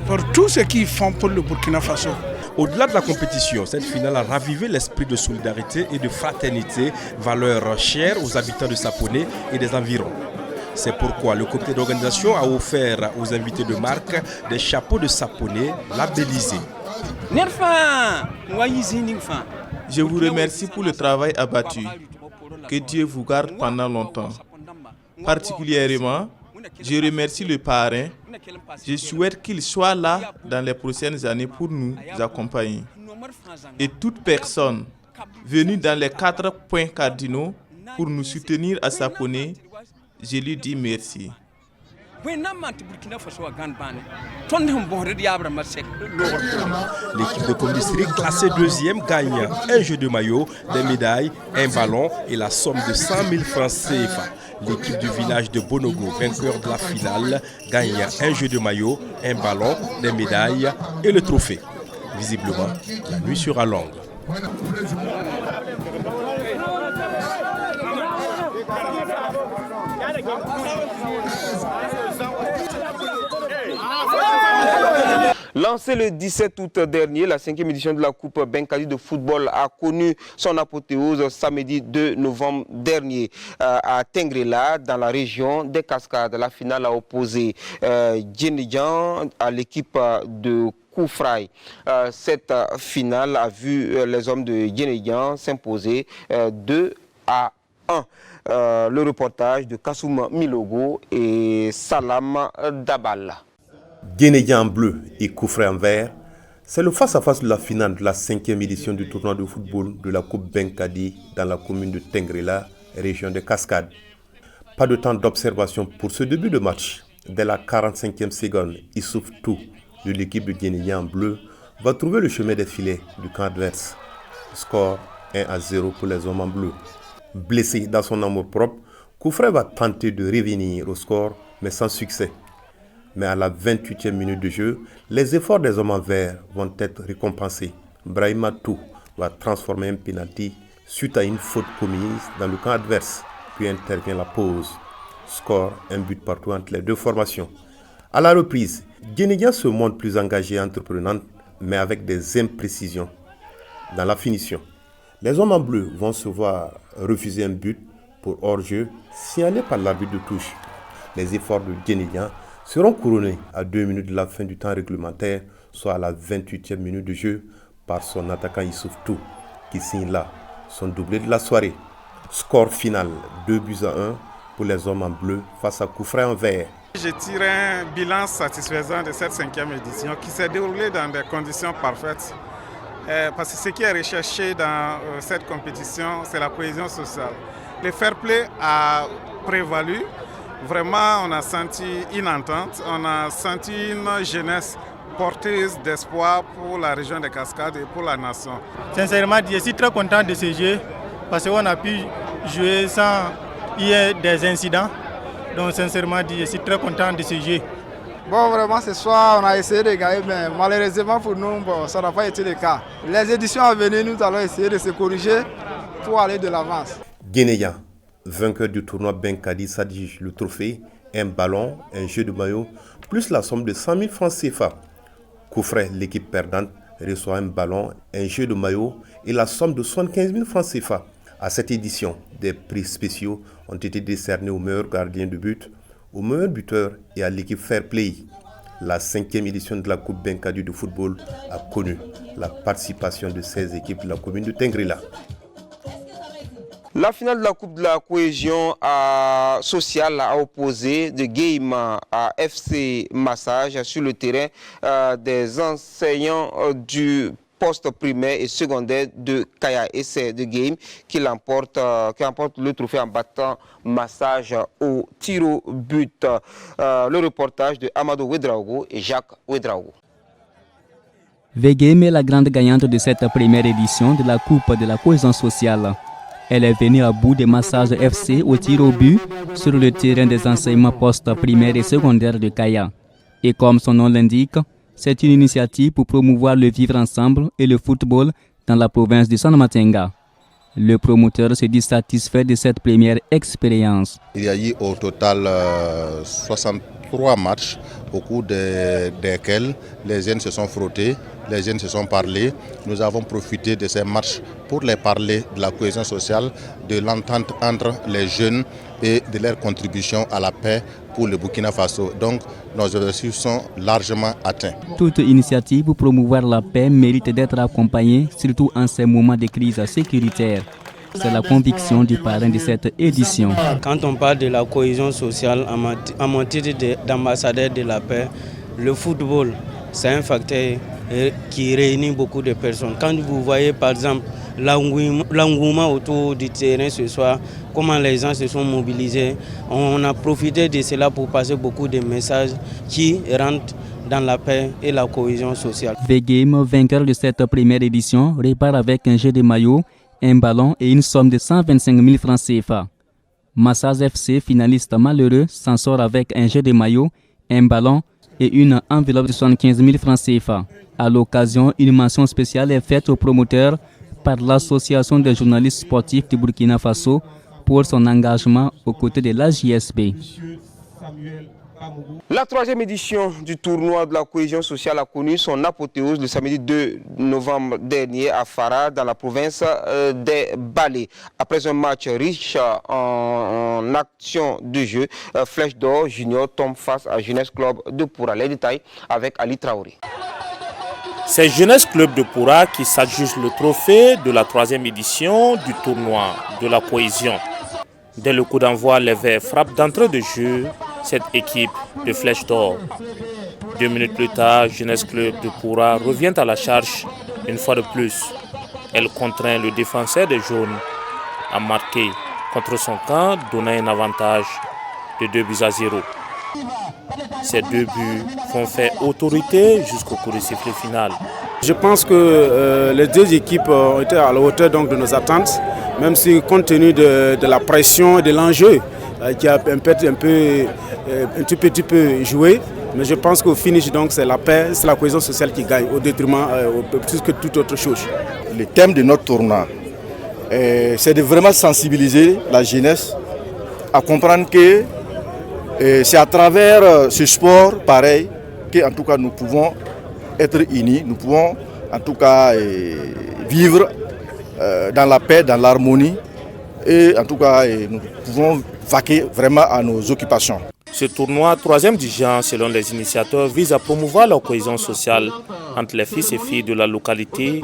pour tout ce qu'ils font pour le Burkina Faso. Au-delà de la compétition, cette finale a ravivé l'esprit de solidarité et de fraternité, valeur chère aux habitants de Saponé et des environs. C'est pourquoi le comité d'organisation a offert aux invités de marque des chapeaux de Saponé labellisés. Je vous remercie pour le travail abattu. Que Dieu vous garde pendant longtemps. Particulièrement, je remercie le parrain. Je souhaite qu'il soit là dans les prochaines années pour nous accompagner. Et toute personne venue dans les 4 points cardinaux pour nous soutenir à Saponé, je lui dis merci. L'équipe de Kombisri, classée 2e, gagne un jeu de maillot, des médailles, un ballon et la somme de 100 000 francs CFA. L'équipe du village de Bonogo, vainqueur de la finale, gagne un jeu de maillot, un ballon, des médailles et le trophée. Visiblement, la nuit sera longue. Lancée le 17 août dernier, la 5e édition de la Coupe Benkadi de football a connu son apothéose samedi 2 novembre dernier à Tengrela, dans la région des Cascades. La finale a opposé Djenidjan à l'équipe de Koufraï. Cette finale a vu les hommes de Djenidjan s'imposer 2-1. Le reportage de Kassoum Milogo et Salam Dabal. Djenidjan en bleu et Koufraï en vert, c'est le face-à-face de la finale de la 5e édition du tournoi de football de la Coupe Benkadi dans la commune de Tengrela, région de Cascades. Pas de temps d'observation pour ce début de match. Dès la 45e seconde, Issouf Tou de l'équipe de Djenidjan en bleu va trouver le chemin des filets du camp adverse. Score 1-0 pour les hommes en bleu. Blessé dans son amour propre, Koufraï va tenter de revenir au score, mais sans succès. Mais à la 28e minute de jeu, les efforts des hommes en vert vont être récompensés. Brahima Tou va transformer un penalty suite à une faute commise dans le camp adverse, puis intervient la pause. Score, un but partout entre les deux formations. À la reprise, Guénédia se montre plus engagée et entreprenante, mais avec des imprécisions dans la finition. Les hommes en bleu vont se voir refuser un but pour hors-jeu signalé par l'arbitre de touche. Les efforts de Guénédia seront couronnés à 2 minutes de la fin du temps réglementaire, soit à la 28e minute de jeu, par son attaquant Issouf Tou, qui signe là son doublé de la soirée. Score final 2-1 pour les hommes en bleu face à Koufra en vert. Je tire un bilan satisfaisant de cette 5e édition qui s'est déroulée dans des conditions parfaites. Parce que ce qui est recherché dans cette compétition, c'est la cohésion sociale. Le fair play a prévalu. Vraiment, on a senti une entente, on a senti une jeunesse porteuse d'espoir pour la région des Cascades et pour la nation. Sincèrement, je suis très content de ce jeu parce qu'on a pu jouer sans y ait des incidents. Donc sincèrement, je suis très content de ce jeu. Bon, vraiment, ce soir, on a essayé de gagner, mais malheureusement pour nous, bon, ça n'a pas été le cas. Les éditions à venir, nous allons essayer de se corriger pour aller de l'avance. Guénéa, vainqueur du tournoi Benkadi, s'adjuge le trophée, un ballon, un jeu de maillot, plus la somme de 100 000 francs CFA. Koufra, l'équipe perdante, reçoit un ballon, un jeu de maillot et la somme de 75 000 francs CFA. À cette édition, des prix spéciaux ont été décernés au meilleur gardien de but, au meilleur buteur et à l'équipe Fair Play. La 5e édition de la Coupe Benkadi de football a connu la participation de 16 équipes de la commune de Tengrila. La finale de la Coupe de la cohésion sociale a opposé de Game à FC Massage sur le terrain des enseignants du poste primaire et secondaire de Kaya. Et c'est de Game qui emporte le trophée en battant Massage au tir au but. Le reportage de Amadou Ouedraogo et Jacques Ouedraogo. Game est la grande gagnante de cette première édition de la Coupe de la cohésion sociale. Elle est venue à bout de Massage FC au tir au but sur le terrain des enseignements postes primaires et secondaires de Kaya. Et comme son nom l'indique, c'est une initiative pour promouvoir le vivre ensemble et le football dans la province de San-Matenga. Le promoteur se dit satisfait de cette première expérience. Il y a eu au total 63 matchs au cours desquels les jeunes se sont frottés, les jeunes se sont parlé. Nous avons profité de ces matchs pour les parler de la cohésion sociale, de l'entente entre les jeunes et de leur contribution à la paix pour le Burkina Faso. Donc nos objectifs sont largement atteints. Toute initiative pour promouvoir la paix mérite d'être accompagnée, surtout en ces moments de crise sécuritaire. C'est la conviction du parrain de cette édition. Quand on parle de la cohésion sociale en mon titre d'ambassadeur de la paix, le football, c'est un facteur qui réunit beaucoup de personnes. Quand vous voyez par exemple l'engouement autour du terrain ce soir, comment les gens se sont mobilisés, on a profité de cela pour passer beaucoup de messages qui rentrent dans la paix et la cohésion sociale. V-Game, vainqueur de cette première édition, repart avec un jeu de maillot, un ballon et une somme de 125 000 francs CFA. Massage FC, finaliste malheureux, s'en sort avec un jeu de maillot, un ballon et une enveloppe de 75 000 francs CFA. À l'occasion, une mention spéciale est faite au promoteur par l'Association des journalistes sportifs du Burkina Faso pour son engagement aux côtés de la JSB. La 3e édition du tournoi de la cohésion sociale a connu son apothéose le samedi 2 novembre dernier à Fara, dans la province des Balais. Après un match riche en action de jeu, Flèche d'Or Junior tombe face à Jeunesse Club de Poura. Les détails avec Ali Traoré. C'est Jeunesse Club de Poura qui s'adjuge le trophée de la 3e édition du tournoi de la cohésion. Dès le coup d'envoi, les Verts frappent d'entrée de jeu cette équipe de Flèche d'Or. 2 minutes plus tard, Jeunesse Club de Poura revient à la charge une fois de plus. Elle contraint le défenseur des jaunes à marquer contre son camp, donnant un avantage de 2-0. Ces 2 buts font faire autorité jusqu'au coup de sifflet final. Je pense que les 2 équipes ont été à la hauteur donc, de nos attentes, même si compte tenu de la pression et de l'enjeu qui a un tout petit peu joué. Mais je pense qu'au finish, c'est la paix, c'est la cohésion sociale qui gagne, au détriment plus que toute autre chose. Le thème de notre tournoi, c'est de vraiment sensibiliser la jeunesse à comprendre que Et c'est à travers ce sport, pareil, qu'en tout cas nous pouvons être unis, nous pouvons en tout cas vivre dans la paix, dans l'harmonie, et en tout cas nous pouvons vaquer vraiment à nos occupations. Ce tournoi, troisième du genre selon les initiateurs, vise à promouvoir la cohésion sociale entre les fils et filles de la localité,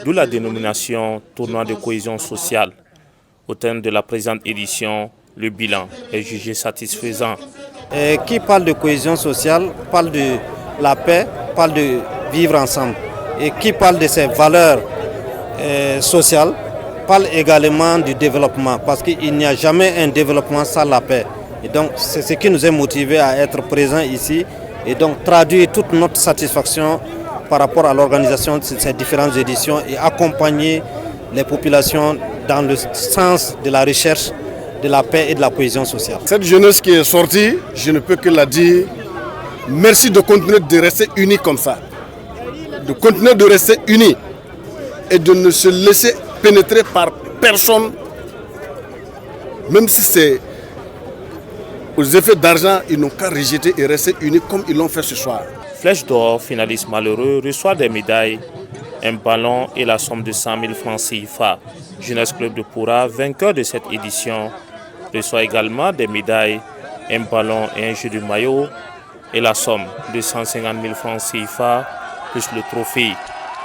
d'où la dénomination tournoi de cohésion sociale. Au terme de la présente édition, le bilan est jugé satisfaisant. Qui parle de cohésion sociale, parle de la paix, parle de vivre ensemble. Et qui parle de ces valeurs sociales, parle également du développement, parce qu'il n'y a jamais un développement sans la paix. Et donc c'est ce qui nous a motivés à être présents ici et donc traduire toute notre satisfaction par rapport à l'organisation de ces différentes éditions et accompagner les populations dans le sens de la recherche de la paix et de la cohésion sociale. Cette jeunesse qui est sortie, je ne peux que la dire, merci de continuer de rester unis comme ça, de continuer de rester unis et de ne se laisser pénétrer par personne, même si c'est aux effets d'argent, ils n'ont qu'à rejeter et rester unis comme ils l'ont fait ce soir. Flèche d'or, finaliste malheureux, reçoit des médailles, un ballon et la somme de 100 000 francs CFA. Jeunesse Club de Poura, vainqueur de cette édition, reçoit également des médailles, un ballon et un jeu de maillot et la somme de 150 000 francs CFA plus le trophée.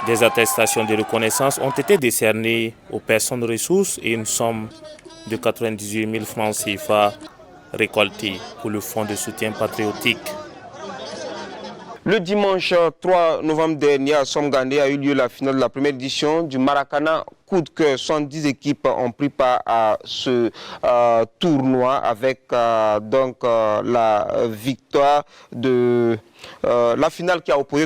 Des attestations de reconnaissance ont été décernées aux personnes ressources et une somme de 98 000 francs CFA récoltés pour le fonds de soutien patriotique. Le dimanche 3 novembre dernier à Somgandé a eu lieu la finale de la première édition du Maracana Coup de cœur. 110 équipes ont pris part à ce tournoi avec la victoire de la finale qui a opposé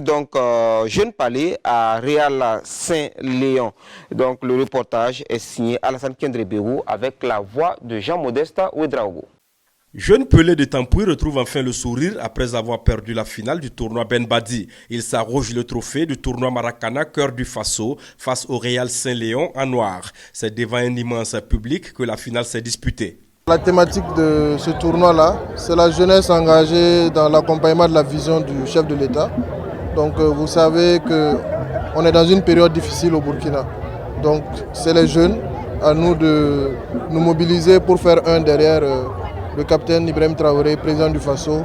Jeune Palais à Real Saint-Léon. Donc le reportage est signé Alassane Kendrebérou avec la voix de Jean-Modeste Ouedraogo. Jeune Pelé de Tampouy retrouve enfin le sourire après avoir perdu la finale du tournoi Ben Badi. Il s'arroge le trophée du tournoi Maracana Cœur du Faso face au Real Saint-Léon en noir. C'est devant un immense public que la finale s'est disputée. La thématique de ce tournoi-là, c'est la jeunesse engagée dans l'accompagnement de la vision du chef de l'État. Donc vous savez qu'on est dans une période difficile au Burkina. Donc c'est les jeunes, à nous de nous mobiliser pour faire un derrière le capitaine Ibrahim Traoré, président du Faso,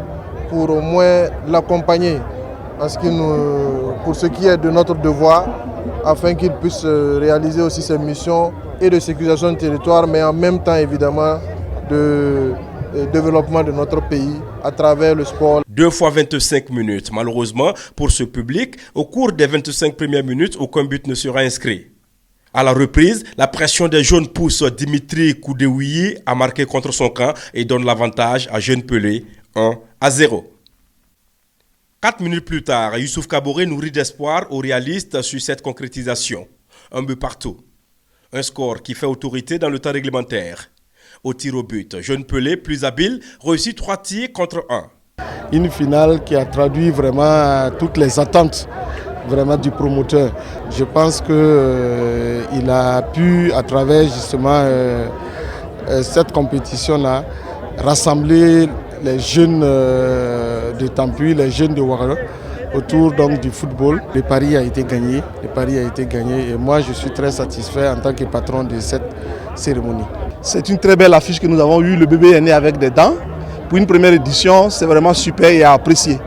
pour au moins l'accompagner pour ce qui est de notre devoir, afin qu'il puisse réaliser aussi ses missions et de sécurisation du territoire, mais en même temps évidemment de développement de notre pays à travers le sport. 2 fois 25 minutes. Malheureusement, pour ce public, au cours des 25 premières minutes, aucun but ne sera inscrit. À la reprise, la pression des jaunes pousse Dimitri Koudéouyi à marquer contre son camp et donne l'avantage à Jeune Pelé 1-0. 4 minutes plus tard, Youssouf Kaboré nourrit d'espoir aux réalistes sur cette concrétisation. Un but partout. Un score qui fait autorité dans le temps réglementaire. Au tir au but, Jeune Pelé, plus habile, réussit 3 tirs contre 1. Une finale qui a traduit vraiment toutes les attentes du promoteur. Je pense qu'il a pu, à travers justement cette compétition-là, rassembler les jeunes de Tampouy, les jeunes de Ouaga, autour du football. Le pari a été gagné. Et moi je suis très satisfait en tant que patron de cette cérémonie. C'est une très belle affiche que nous avons eue. Le bébé est né avec des dents. Pour une première édition, c'est vraiment super et à apprécier.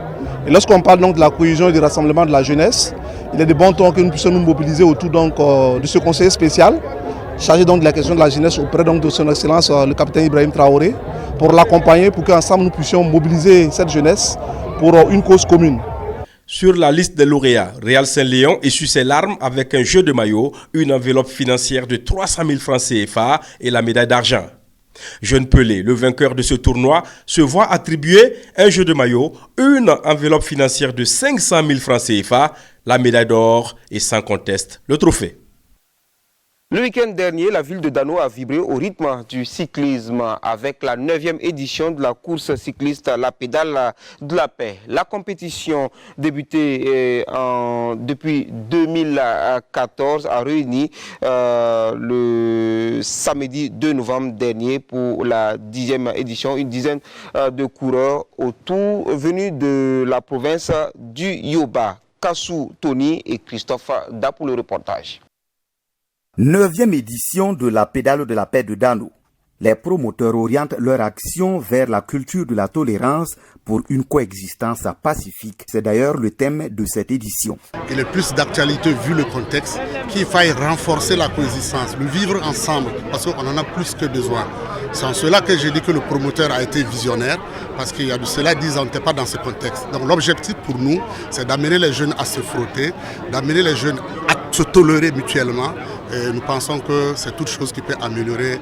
Et lorsqu'on parle de la cohésion et du rassemblement de la jeunesse, il est de bon ton que nous puissions nous mobiliser autour de ce conseiller spécial, chargé de la question de la jeunesse auprès de son excellence le capitaine Ibrahim Traoré, pour l'accompagner, pour qu'ensemble nous puissions mobiliser cette jeunesse pour une cause commune. Sur la liste des lauréats, Real Saint-Léon essuie ses larmes avec un jeu de maillot, une enveloppe financière de 300 000 francs CFA et la médaille d'argent. Jeune Pelé, le vainqueur de ce tournoi, se voit attribuer un jeu de maillot, une enveloppe financière de 500 000 francs CFA, la médaille d'or et sans conteste le trophée. Le week-end dernier, la ville de Dano a vibré au rythme du cyclisme avec la 9e édition de la course cycliste La Pédale de la Paix. La compétition débutée depuis 2014 a réuni le samedi 2 novembre dernier pour la 10e édition une dizaine de coureurs autour venus de la province du Yoba. Kassou Tony et Christophe Da pour le reportage. 9e édition de la Pédale de la Paix de Dano. Les promoteurs orientent leur action vers la culture de la tolérance pour une coexistence pacifique. C'est d'ailleurs le thème de cette édition. Il est plus d'actualité vu le contexte qu'il faille renforcer la coexistence, le vivre ensemble parce qu'on en a plus que besoin. C'est en cela que j'ai dit que le promoteur a été visionnaire parce qu'il y a de cela 10 ans, on n'était pas dans ce contexte. Donc l'objectif pour nous, c'est d'amener les jeunes à se frotter, d'amener les jeunes à se tolérer mutuellement. Et nous pensons que c'est toute chose qui peut améliorer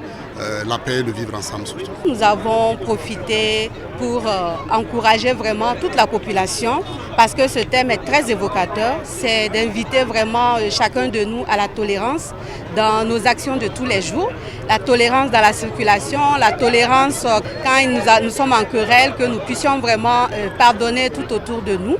la paix et le vivre ensemble surtout. Nous avons profité pour encourager vraiment toute la population parce que ce thème est très évocateur. C'est d'inviter vraiment chacun de nous à la tolérance dans nos actions de tous les jours. La tolérance dans la circulation, la tolérance quand nous sommes en querelle, que nous puissions vraiment pardonner tout autour de nous.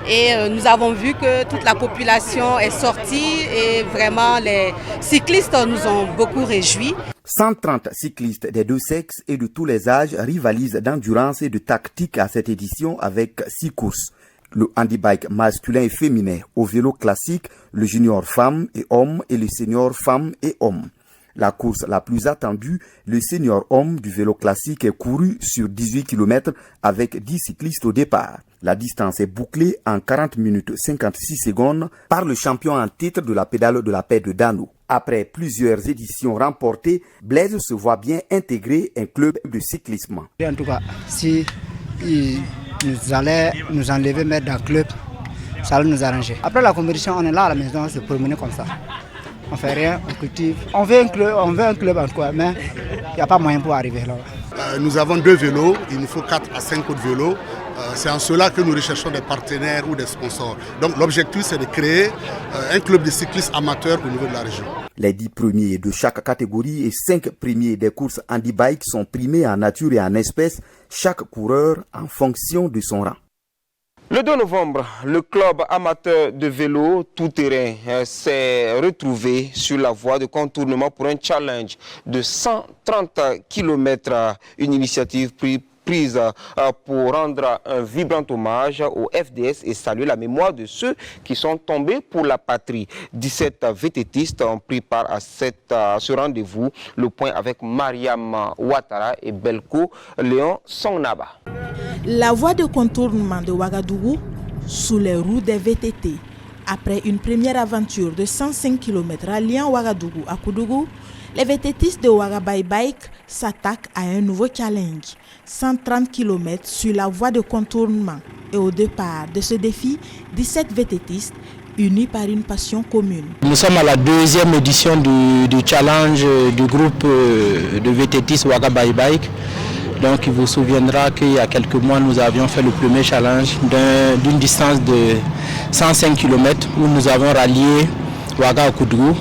Et nous avons vu que toute la population est sortie et vraiment les cyclistes nous ont beaucoup réjouis. 130 cyclistes des deux sexes et de tous les âges rivalisent d'endurance et de tactique à cette édition avec 6 courses. Le handibike masculin et féminin, au vélo classique, le junior femme et homme et le senior femme et homme. La course la plus attendue, le senior homme du vélo classique est couru sur 18 km avec 10 cyclistes au départ. La distance est bouclée en 40 minutes 56 secondes par le champion en titre de la Pédale de la Paix de Dano. Après plusieurs éditions remportées, Blaise se voit bien intégrer un club de cyclisme. En tout cas, si nous allaient nous enlever, mettre dans le club, ça allait nous arranger. Après la compétition, on est là à la maison, on se promène comme ça. On fait rien, on cultive. On veut un club en tout cas, mais il n'y a pas moyen pour arriver là. Nous avons 2 vélos, il nous faut 4 à 5 autres vélos. C'est en cela que nous recherchons des partenaires ou des sponsors. Donc l'objectif c'est de créer un club de cyclistes amateurs au niveau de la région. Les 10 premiers de chaque catégorie et 5 premiers des courses handi-bike sont primés en nature et en espèces, chaque coureur en fonction de son rang. Le 2 novembre, le club amateur de vélo tout-terrain s'est retrouvé sur la voie de contournement pour un challenge de 130 km, une initiative prise pour rendre un vibrant hommage au FDS et saluer la mémoire de ceux qui sont tombés pour la patrie. 17 vététistes ont pris part à ce rendez-vous. Le point avec Mariam Ouattara et Belko Léon Songnaba. La voie de contournement de Ouagadougou sous les roues des VTT. Après une première aventure de 105 km alliant Ouagadougou à Koudougou, les VTTistes de Ouaga Bike s'attaquent à un nouveau challenge. 130 km sur la voie de contournement. Et au départ de ce défi, 17 VTTistes unis par une passion commune. Nous sommes à la 2e édition du challenge du groupe de VTTistes Ouaga Bike. Donc il vous souviendra qu'il y a quelques mois, nous avions fait le premier challenge d'une distance de 105 km où nous avons rallié Ouaga à Koudougou.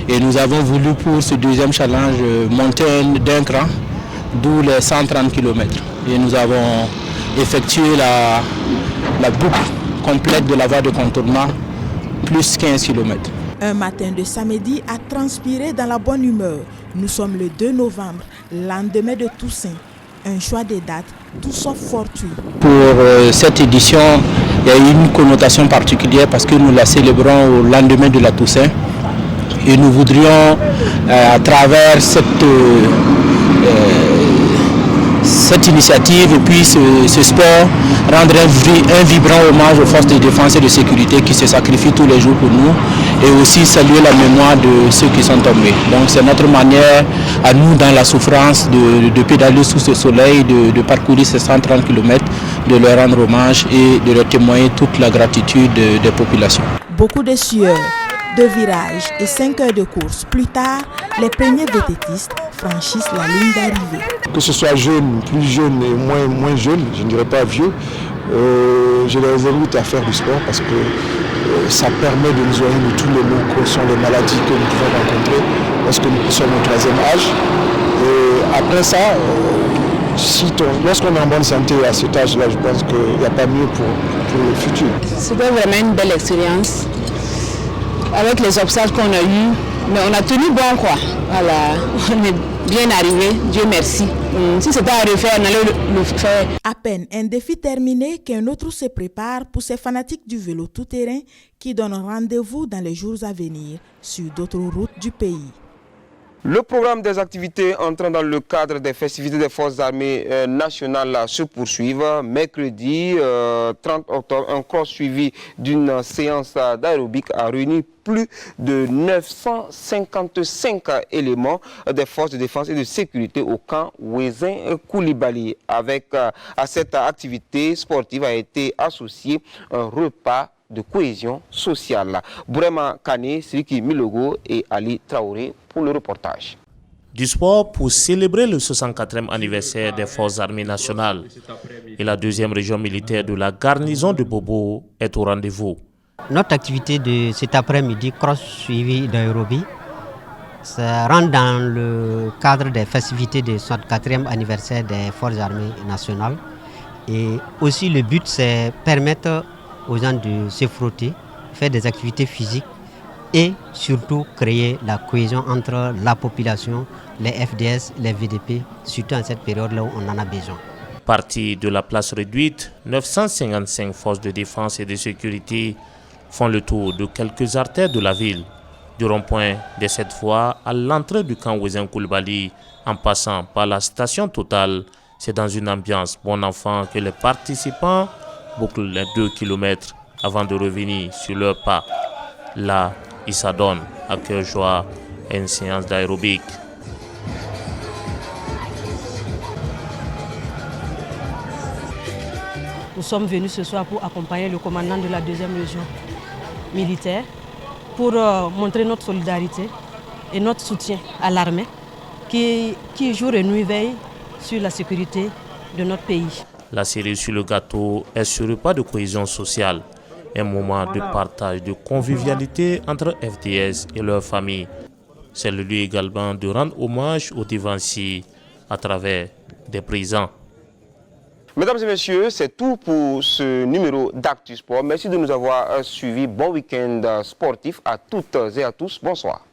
Et nous avons voulu pour ce deuxième challenge monter d'un cran, d'où les 130 km. Et nous avons effectué la boucle complète de la voie de contournement, plus 15 km. Un matin de samedi a transpiré dans la bonne humeur. Nous sommes le 2 novembre, lendemain de Toussaint. Un choix des dates, tout sauf fortuit. Pour cette édition, il y a une connotation particulière parce que nous la célébrons au lendemain de la Toussaint. Et nous voudrions, à travers cette initiative et puis ce sport, rendre un vibrant hommage aux forces de défense et de sécurité qui se sacrifient tous les jours pour nous et aussi saluer la mémoire de ceux qui sont tombés. Donc c'est notre manière à nous, dans la souffrance, de pédaler sous ce soleil, de parcourir ces 130 km, de leur rendre hommage et de leur témoigner toute la gratitude des populations. Beaucoup de sueur, de virages et 5 heures de course. Plus tard, les premiers vététistes franchissent la ligne d'arrivée. Que ce soit jeune, plus jeune et moins jeune, je ne dirais pas vieux, je les invite à faire du sport parce que ça permet de nous éloigner de tous les maux que sont les maladies que nous pouvons rencontrer lorsque nous sommes au 3e âge. Et après ça, lorsqu'on est en bonne santé à cet âge-là, je pense qu'il n'y a pas mieux pour le futur. C'était vraiment une belle expérience. Avec les obstacles qu'on a eus, mais on a tenu bon quoi. Voilà, on est bien arrivé, Dieu merci. Si c'était à refaire, on allait le faire. À peine un défi terminé qu'un autre se prépare pour ces fanatiques du vélo tout-terrain qui donnent rendez-vous dans les jours à venir sur d'autres routes du pays. Le programme des activités entrant dans le cadre des festivités des forces armées nationales se poursuivent. Mercredi 30 octobre, un cross suivi d'une séance d'aérobic a réuni plus de 955 éléments des forces de défense et de sécurité au camp Ouezin Koulibaly. Avec à cette activité sportive a été associé un repas de cohésion sociale. Bourema Kane, Sriki Milogo et Ali Traoré pour le reportage. Du sport pour célébrer le 64e anniversaire des Forces armées nationales. Et la 2e région militaire de la garnison de Bobo est au rendez-vous. Notre activité de cet après-midi, cross suivi d'aérobie, ça rentre dans le cadre des festivités du 64e anniversaire des Forces armées nationales. Et aussi le but, c'est permettre aux gens de se frotter, faire des activités physiques et surtout créer la cohésion entre la population, les FDS, les VDP, surtout en cette période-là où on en a besoin. Partis de la place réduite, 955 forces de défense et de sécurité font le tour de quelques artères de la ville, du rond-point de cette fois à l'entrée du camp Ouezin Koulibaly, en passant par la station Total. C'est dans une ambiance bon enfant que les participants bouclent les 2 km avant de revenir sur leur pas. Là, ils s'adonnent à cœur joie à une séance d'aérobic. Nous sommes venus ce soir pour accompagner le commandant de la 2e région militaire pour montrer notre solidarité et notre soutien à l'armée qui jour et nuit veille sur la sécurité de notre pays. La cerise sur le gâteau est ce repas de cohésion sociale, un moment de partage, de convivialité entre FDS et leurs familles. C'est le lieu également de rendre hommage aux dévanciers à travers des présents. Mesdames et messieurs, c'est tout pour ce numéro d'Actu Sport. Merci de nous avoir suivis. Bon week-end sportif à toutes et à tous. Bonsoir.